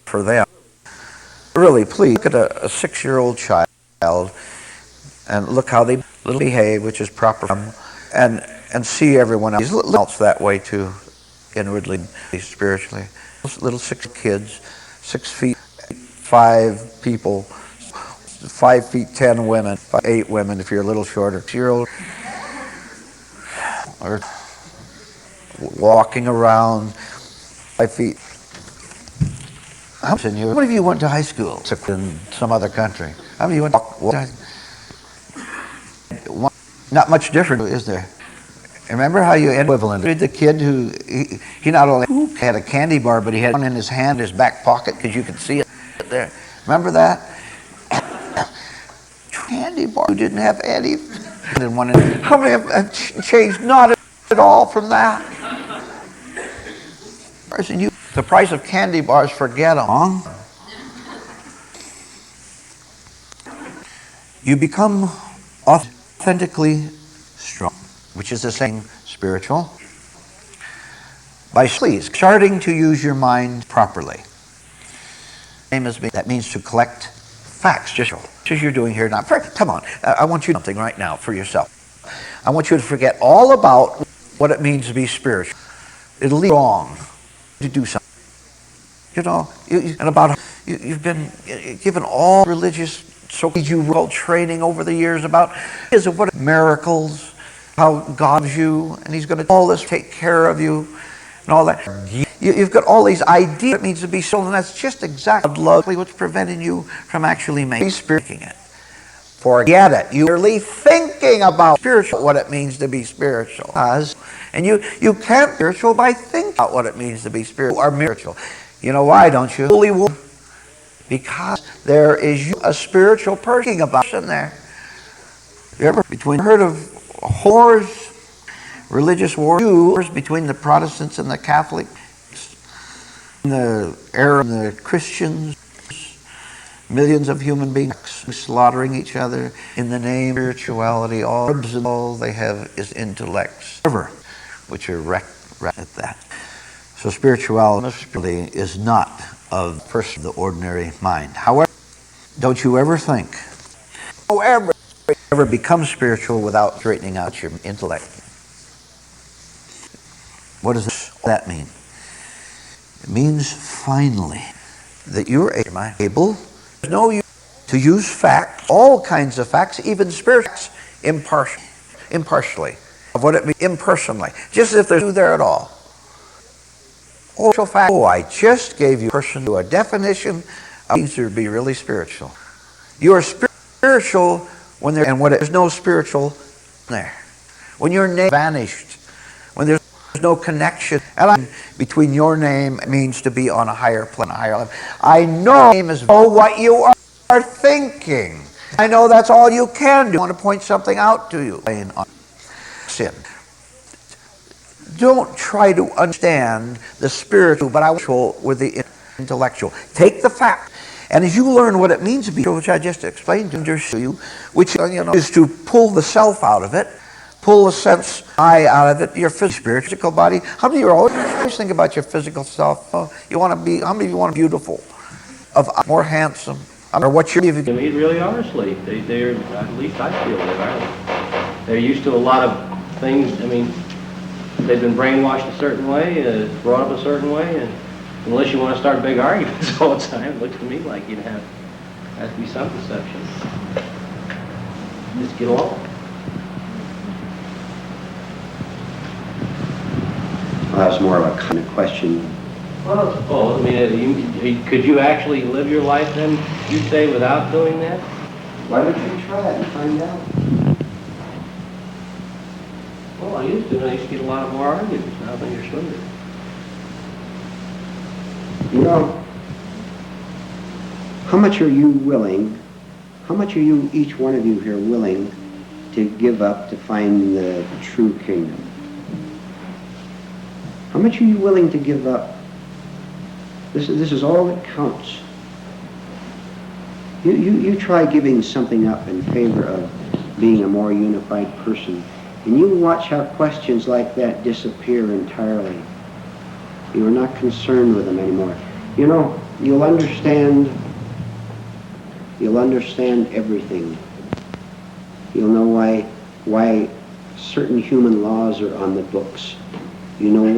for them. Really, please look at a 6-year-old child and look how they behave, which is proper for them, and see everyone else that way too, inwardly, spiritually. Little 6 kids, 6 feet 5 people, 5 feet 10 women, 8 women if you're a little shorter. 6-year-old or walking around 5 feet. How many of you went to high school in some other country? How many of you went to not much different, is there? Remember how you equivalent the kid who he not only had a candy bar, but he had one in his hand, his back pocket, because you could see it there. Remember that? Candy bar who didn't have any. How many have changed? Not at all from that. The price of candy bars, forget them. You become authentically strong, which is the same spiritual, by starting to use your mind properly. That means to collect facts, just as you're doing here now. Come on, I want you to do something right now for yourself. I want you to forget all about what it means to be spiritual. It'll lead wrong to do something. You know, and about you've been given all religious so-called training over the years about is of what miracles, how God loves you, and He's going to do all this, take care of you, and all that. You've got all these ideas it means to be soul, and that's just exactly what's preventing you from actually making it. Forget it. You're really thinking about spiritual, what it means to be spiritual. And you can't be spiritual by thinking about what it means to be spiritual or spiritual. You know why, don't you? Holy woman. Because there is a spiritual person about in there. You ever heard of wars, religious wars between the Protestants and the Catholics, the Arab and the Christians, millions of human beings slaughtering each other in the name of spirituality. All they have is intellects, which are wrecked at that. So spirituality is not of the ordinary mind. However, don't you ever think, ever become spiritual without straightening out your intellect. What does that mean? It means finally that you're able to use facts, all kinds of facts, even spiritual facts, impartially, of what it means impersonally, just as if there's no there at all. I just gave you a definition of means to be really spiritual. You are spiritual when there's no spiritual there. When your name vanished, when there's no connection between your name, it means to be on a higher plane, a higher level. I know name is what you are thinking. I know that's all you can do. I want to point something out to you. Sin. Don't try to understand the spiritual, but I will with the intellectual. Take the fact, and as you learn what it means to be, which I just explained to you, which is to pull the self out of it, pull the sense I out of it, your physical body. How many of you always think about your physical self? How many of you want to be beautiful, more handsome, or what you're? I mean, really are asleep. They're at least I feel they are. They're used to a lot of things. I mean. They've been brainwashed a certain way, brought up a certain way, and unless you want to start big arguments all the time, it looks to me like you'd has to be some deception. Just get along. Well, that was more of a kind of question. Well, I mean, could you actually live your life then, you say, without doing that? Why don't you try it and find out? Well, I used to get a lot more arguments. Now I think you're swimming. You know, how much are you, each one of you here, willing to give up to find the true kingdom? How much are you willing to give up? This is all that counts. You try giving something up in favor of being a more unified person. And you watch how questions like that disappear entirely. You are not concerned with them anymore. You know, you'll understand everything. You'll know why certain human laws are on the books. You know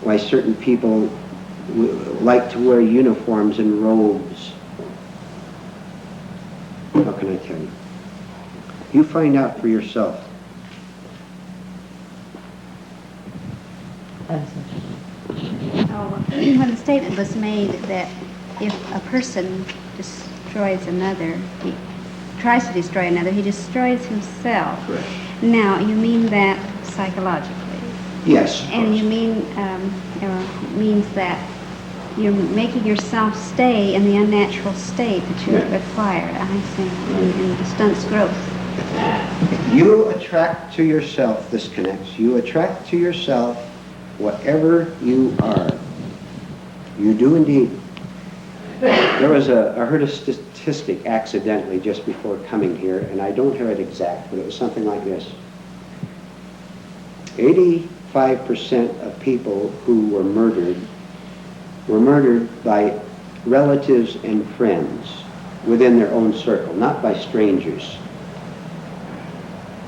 why certain people like to wear uniforms and robes. How can I tell you? You find out for yourself. Oh, when the statement was made that if a person destroys another, he tries to destroy another, he destroys himself. Correct. Now, you mean that psychologically? Yes. of And course. you mean, means that you're making yourself stay in the unnatural state that you Yeah. acquired, I see, in the stunts growth. You attract to yourself, this connects, you attract to yourself whatever you are. You do indeed. I heard a statistic accidentally just before coming here, and I don't have it exact, but it was something like this. 85% of people who were murdered by relatives and friends within their own circle, not by strangers.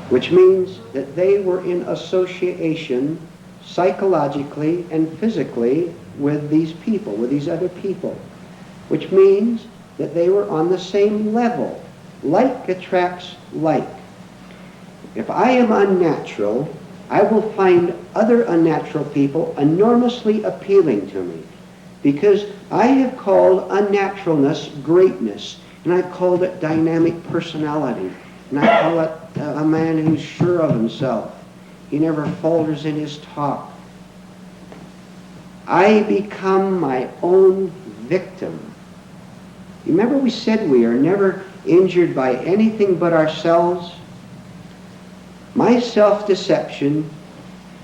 Which means that they were in association psychologically and physically with these people, with these other people. Which means that they were on the same level. Like attracts like. If I am unnatural, I will find other unnatural people enormously appealing to me, because I have called unnaturalness greatness, and I've called it dynamic personality, and I call it a man who's sure of himself. He never falters in his talk. I become my own victim. You remember we said we are never injured by anything but ourselves? My self-deception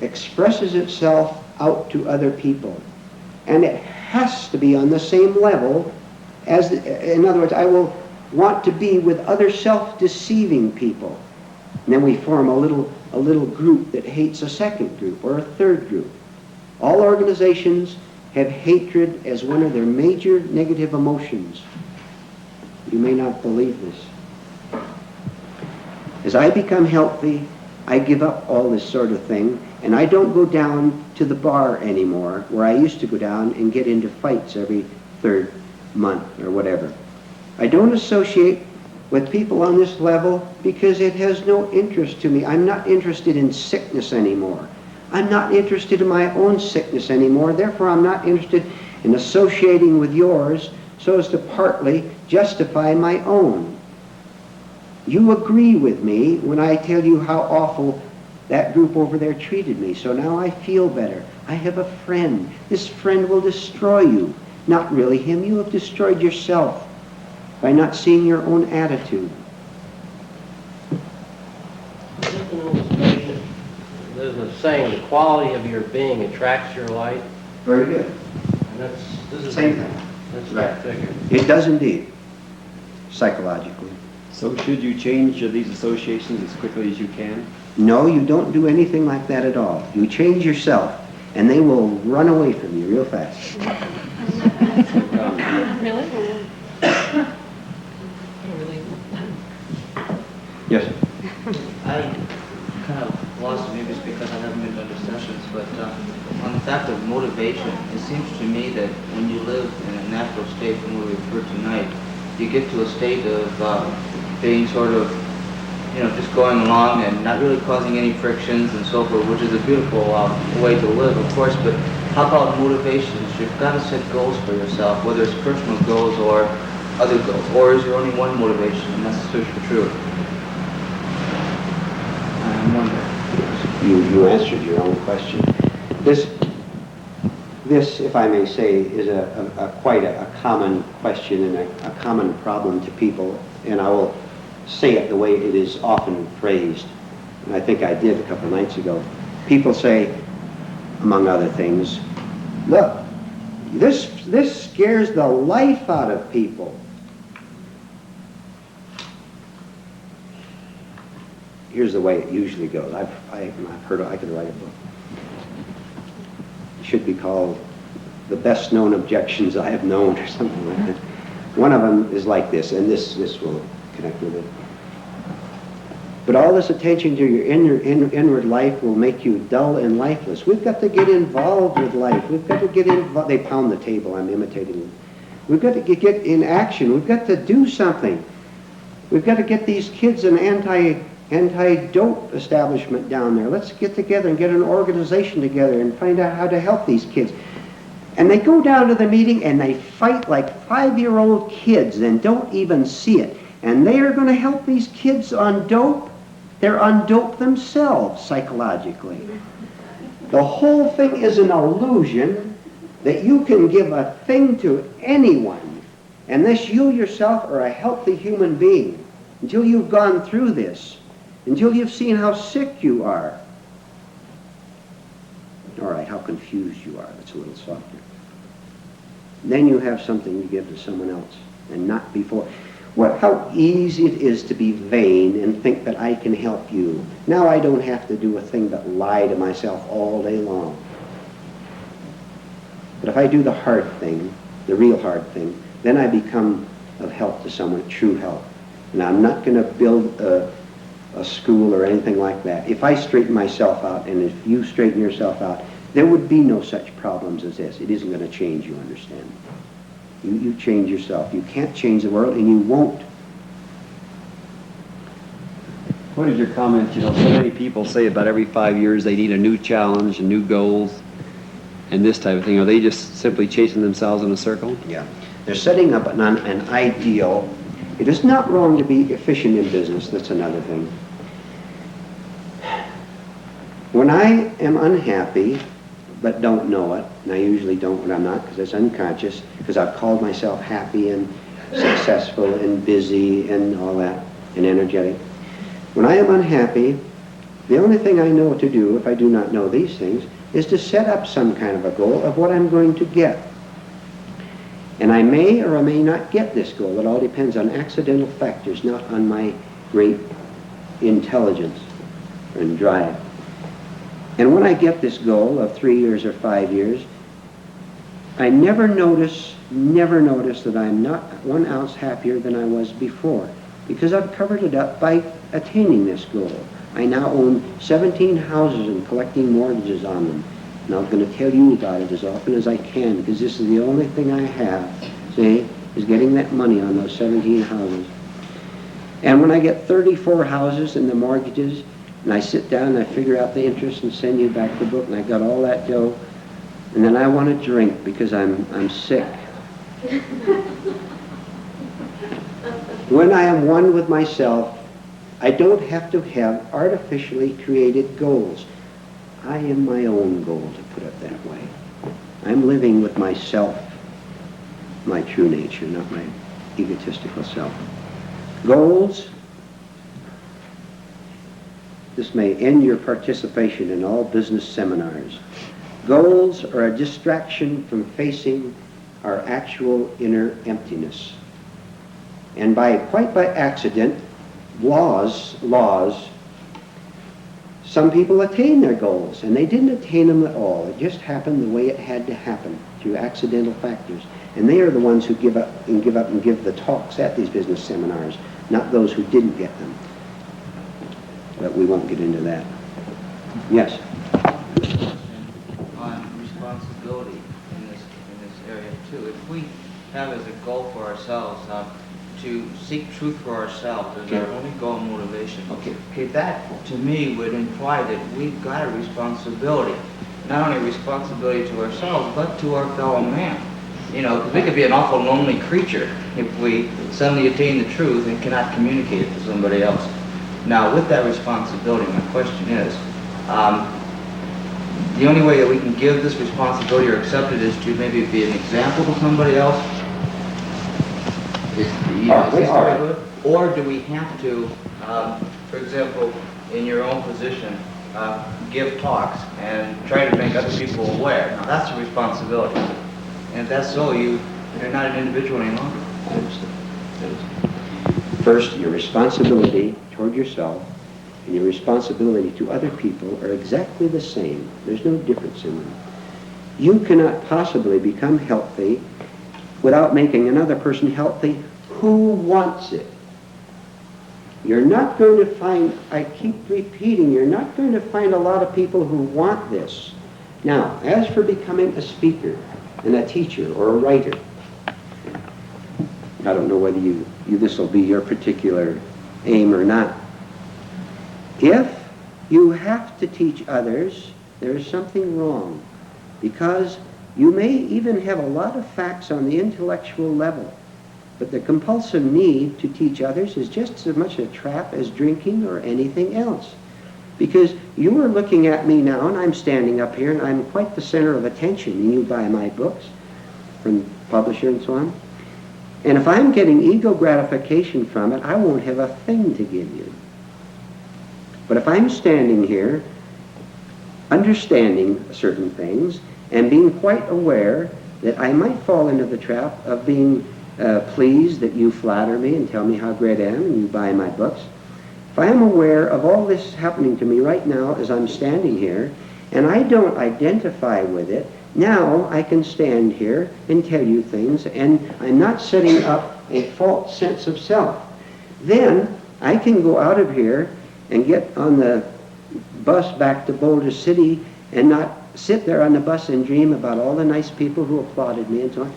expresses itself out to other people. And it has to be on the same level as, in other words, I will want to be with other self-deceiving people. And then we form a little group that hates a second group or a third group. All organizations have hatred as one of their major negative emotions. You may not believe this. As I become healthy, I give up all this sort of thing, and I don't go down to the bar anymore, where I used to go down and get into fights every third month or whatever. I don't associate with people on this level because it has no interest to me. I'm not interested in sickness anymore. I'm not interested in my own sickness anymore. Therefore, I'm not interested in associating with yours so as to partly justify my own. You agree with me when I tell you how awful that group over there treated me. So now I feel better. I have a friend. This friend will destroy you. Not really him. You have destroyed yourself by not seeing your own attitude. There's a saying, the quality of your being attracts your light. Very good. And this is Same thing. That's Right. that figure. It does indeed, psychologically. So should you change these associations as quickly as you can? No, you don't do anything like that at all. You change yourself, and they will run away from you real fast. Really? Yes. I kind of lost it, maybe it's because I haven't been to other sessions, but on the fact of motivation, it seems to me that when you live in a natural state from what we've heard tonight, you get to a state of being sort of, just going along and not really causing any frictions and so forth, which is a beautiful way to live, of course, but how about motivations? You've got to set goals for yourself, whether it's personal goals or other goals, or is there only one motivation, and that's the search for truth? I'm wondering. You answered your own question. This, if I may say, is quite a common question and a common problem to people, and I will say it the way it is often phrased, and I think I did a couple of nights ago. People say, among other things, look, this scares the life out of people. Here's the way it usually goes. I've heard I could write a book. It should be called The Best Known Objections I Have Known or something like that. One of them is like this, and this will connect with it. But all this attention to your inward life will make you dull and lifeless. We've got to get involved with life. We've got to get involved. They pound the table. I'm imitating them. We've got to get in action. We've got to do something. We've got to get these kids an anti-dope establishment down there. Let's get together and get an organization together and find out how to help these kids. And they go down to the meeting and they fight like 5-year-old kids and don't even see it. And they are going to help these kids on dope. They're on dope themselves psychologically. The whole thing is an illusion that you can give a thing to anyone unless you yourself are a healthy human being, until you've gone through this, until you've seen how sick you are. All right, how confused you are. That's a little softer. Then you have something to give to someone else, and not before. Well, how easy it is to be vain and think that I can help you. Now I don't have to do a thing but lie to myself all day long. But if I do the hard thing, the real hard thing, then I become of help to someone, true help. And I'm not going to build a school or anything like that. If I straighten myself out, and if you straighten yourself out, there would be no such problems as this. It isn't going to change, you understand. You change yourself. You can't change the world, and you won't. What is your comment? So many people say about every 5 years they need a new challenge and new goals and this type of thing. Are they just simply chasing themselves in a circle? Yeah. They're setting up an ideal. It is not wrong to be efficient in business. That's another thing. When I am unhappy, but don't know it, and I usually don't when I'm not, because it's unconscious, because I've called myself happy and successful and busy and all that, and energetic. When I am unhappy, the only thing I know to do, if I do not know these things, is to set up some kind of a goal of what I'm going to get. And I may or I may not get this goal. It all depends on accidental factors, not on my great intelligence and drive. And when I get this goal of 3 years or 5 years, I never notice that I'm not 1 ounce happier than I was before, because I've covered it up by attaining this goal. I now own 17 houses and collecting mortgages on them. And I'm going to tell you about it as often as I can, because this is the only thing I have, see, is getting that money on those 17 houses. And when I get 34 houses and the mortgages, and I sit down and I figure out the interest and send you back the book, and I got all that dough, and then I want to drink because I'm sick. When I am one with myself, I don't have to have artificially created goals. I am my own goal, to put it that way. I'm living with myself, my true nature, not my egotistical self. Goals. This may end your participation in all business seminars. Goals are a distraction from facing our actual inner emptiness. And quite by accident, laws, some people attain their goals, and they didn't attain them at all. It just happened the way it had to happen, through accidental factors. And they are the ones who give up and give the talks at these business seminars, not those who didn't get them. But we won't get into that. Yes? On responsibility in this area too. If we have as a goal for ourselves to seek truth for ourselves as our only goal and motivation, okay, that to me would imply that we've got a responsibility, not only a responsibility to ourselves, but to our fellow man. You know, because we could be an awful lonely creature if we suddenly attain the truth and cannot communicate it to somebody else. Now, with that responsibility, my question is, the only way that we can give this responsibility or accept it is to maybe be an example to somebody else? Is this very good? Or do we have to, for example, in your own position, give talks and try to make other people aware? Now, that's a responsibility. And if that's so, you're not an individual any longer. I understand. First, your responsibility toward yourself and your responsibility to other people are exactly the same. There's no difference in them. You cannot possibly become healthy without making another person healthy who wants it. You're not going to find, I keep repeating, you're not going to find a lot of people who want this. Now, as for becoming a speaker and a teacher or a writer, I don't know whether this will be your particular aim or not. If you have to teach others, there is something wrong, because You may even have a lot of facts on the intellectual level, but the compulsive need to teach others is just as much a trap as drinking or anything else. Because you are looking at me now, and I'm standing up here, and I'm quite the center of attention, and you buy my books from publisher and so on. And if I'm getting ego gratification from it, I won't have a thing to give you. But if I'm standing here, understanding certain things, and being quite aware that I might fall into the trap of being pleased that you flatter me and tell me how great I am and you buy my books. If I am aware of all this happening to me right now as I'm standing here, and I don't identify with it, now I can stand here and tell you things, and I'm not setting up a false sense of self. Then I can go out of here and get on the bus back to Boulder City and not sit there on the bus and dream about all the nice people who applauded me and so on.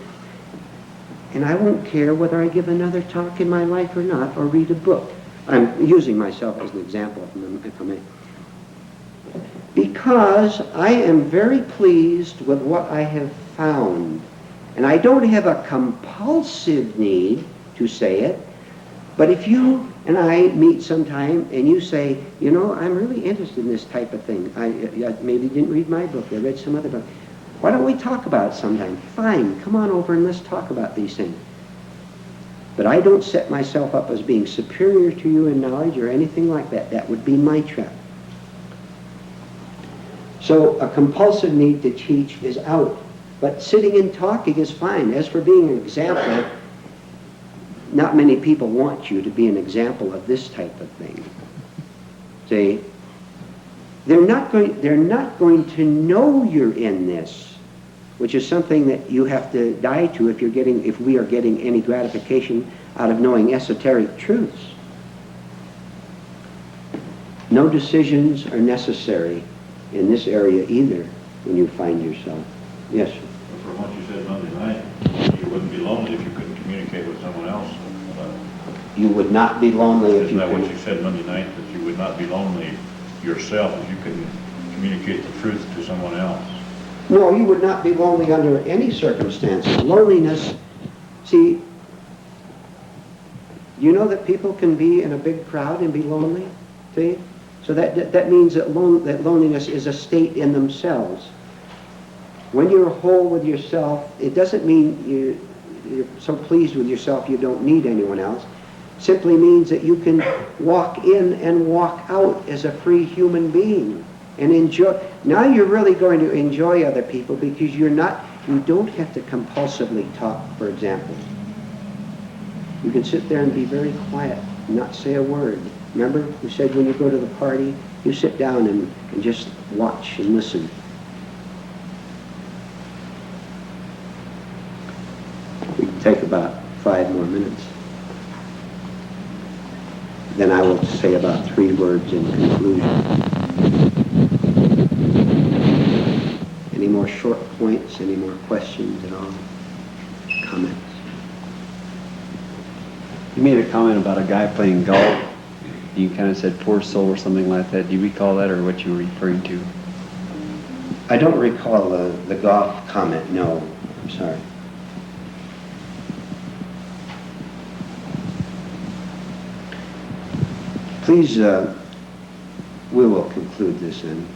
And I won't care whether I give another talk in my life or not, or read a book. I'm using myself as an example, if I may. Because I am very pleased with what I have found. And I don't have a compulsive need to say it, but if you and I meet sometime and you say, you know, I'm really interested in this type of thing. I maybe didn't read my book, I read some other book. Why don't we talk about it sometime? Fine, come on over and let's talk about these things. But I don't set myself up as being superior to you in knowledge or anything like that. That would be my trap. So a compulsive need to teach is out. But sitting and talking is fine. As for being an example, not many people want you to be an example of this type of thing. See? They're not going to know you're in this, which is something that you have to die to if we are getting any gratification out of knowing esoteric truths. No decisions are necessary in this area either when you find yourself. Yes, sir. From what you said Monday night, you wouldn't be lonely if you couldn't communicate with someone else. You would not be lonely if Isn't you that what couldn't. you said Monday night, that you would not be lonely yourself if you couldn't communicate the truth to someone else? No, you would not be lonely under any circumstances. Loneliness, see, you know that people can be in a big crowd and be lonely? See? So that means that loneliness is a state in themselves. When you're whole with yourself, it doesn't mean you're so pleased with yourself you don't need anyone else. It simply means that you can walk in and walk out as a free human being and enjoy. Now you're really going to enjoy other people because you don't have to compulsively talk, for example. You can sit there and be very quiet, not say a word. Remember, we said when you go to the party, you sit down and just watch and listen. We can take about 5 more minutes. Then I will say about 3 words in conclusion. Any more short points? Any more questions at all? Comments? You made a comment about a guy playing golf. You kind of said poor soul or something like that. Do you recall that or what you were referring to? I don't recall the golf comment, no. I'm sorry. Please, we will conclude this then.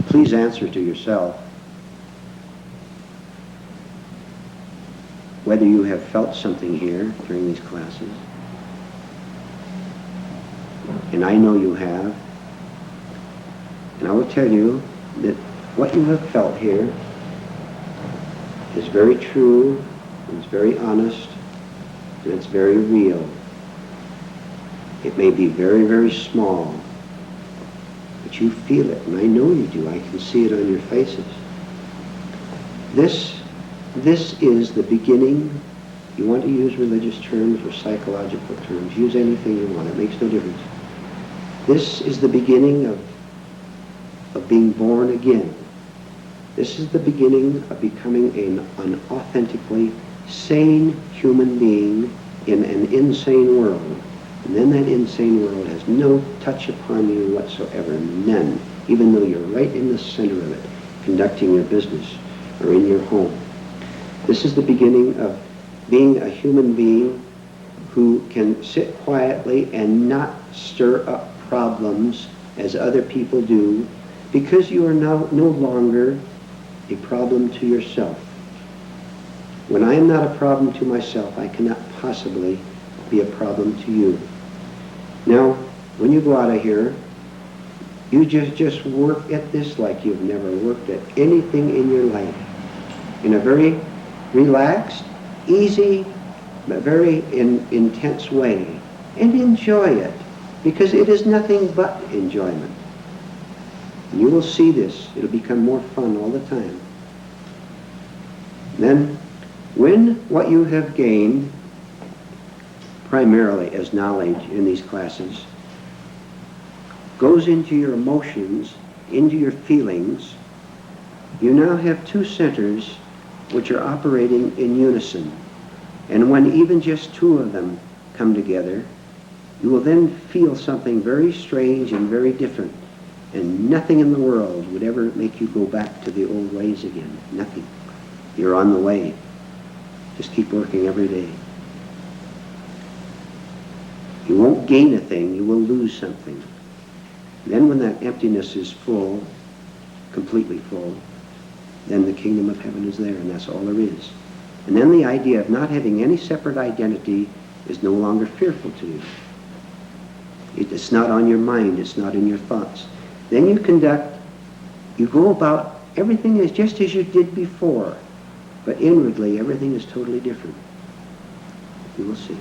Please answer to yourself whether you have felt something here during these classes. And I know you have. And I will tell you that what you have felt here is very true, it's very honest, and it's very real. It may be very, very small, but you feel it, and I know you do. I can see it on your faces. This is the beginning. You want to use religious terms or psychological terms, use anything you want, it makes no difference. This is the beginning of being born again. This is the beginning of becoming an authentically sane human being in an insane world. And then that insane world has no touch upon you whatsoever, none. even though you're right in the center of it, conducting your business or in your home. This is the beginning of being a human being who can sit quietly and not stir up problems as other people do, because you are now no longer a problem to yourself. When I am not a problem to myself, I cannot possibly be a problem to you. Now, when you go out of here, you just work at this like you've never worked at anything in your life, in a very relaxed, easy, but very intense way, and enjoy it, because it is nothing but enjoyment. And you will see this. It'll become more fun all the time. Then, when what you have gained, primarily as knowledge in these classes, goes into your emotions, into your feelings, you now have two centers which are operating in unison. And when even just two of them come together, you will then feel something very strange and very different. And nothing in the world would ever make you go back to the old ways again. Nothing. You're on the way. Just keep working every day. You won't gain a thing, you will lose something. Then when that emptiness is full, completely full, then the kingdom of heaven is there, and that's all there is. And then the idea of not having any separate identity is no longer fearful to you. It's not on your mind, it's not in your thoughts. Then you go about, everything is just as you did before, but inwardly everything is totally different. You will see.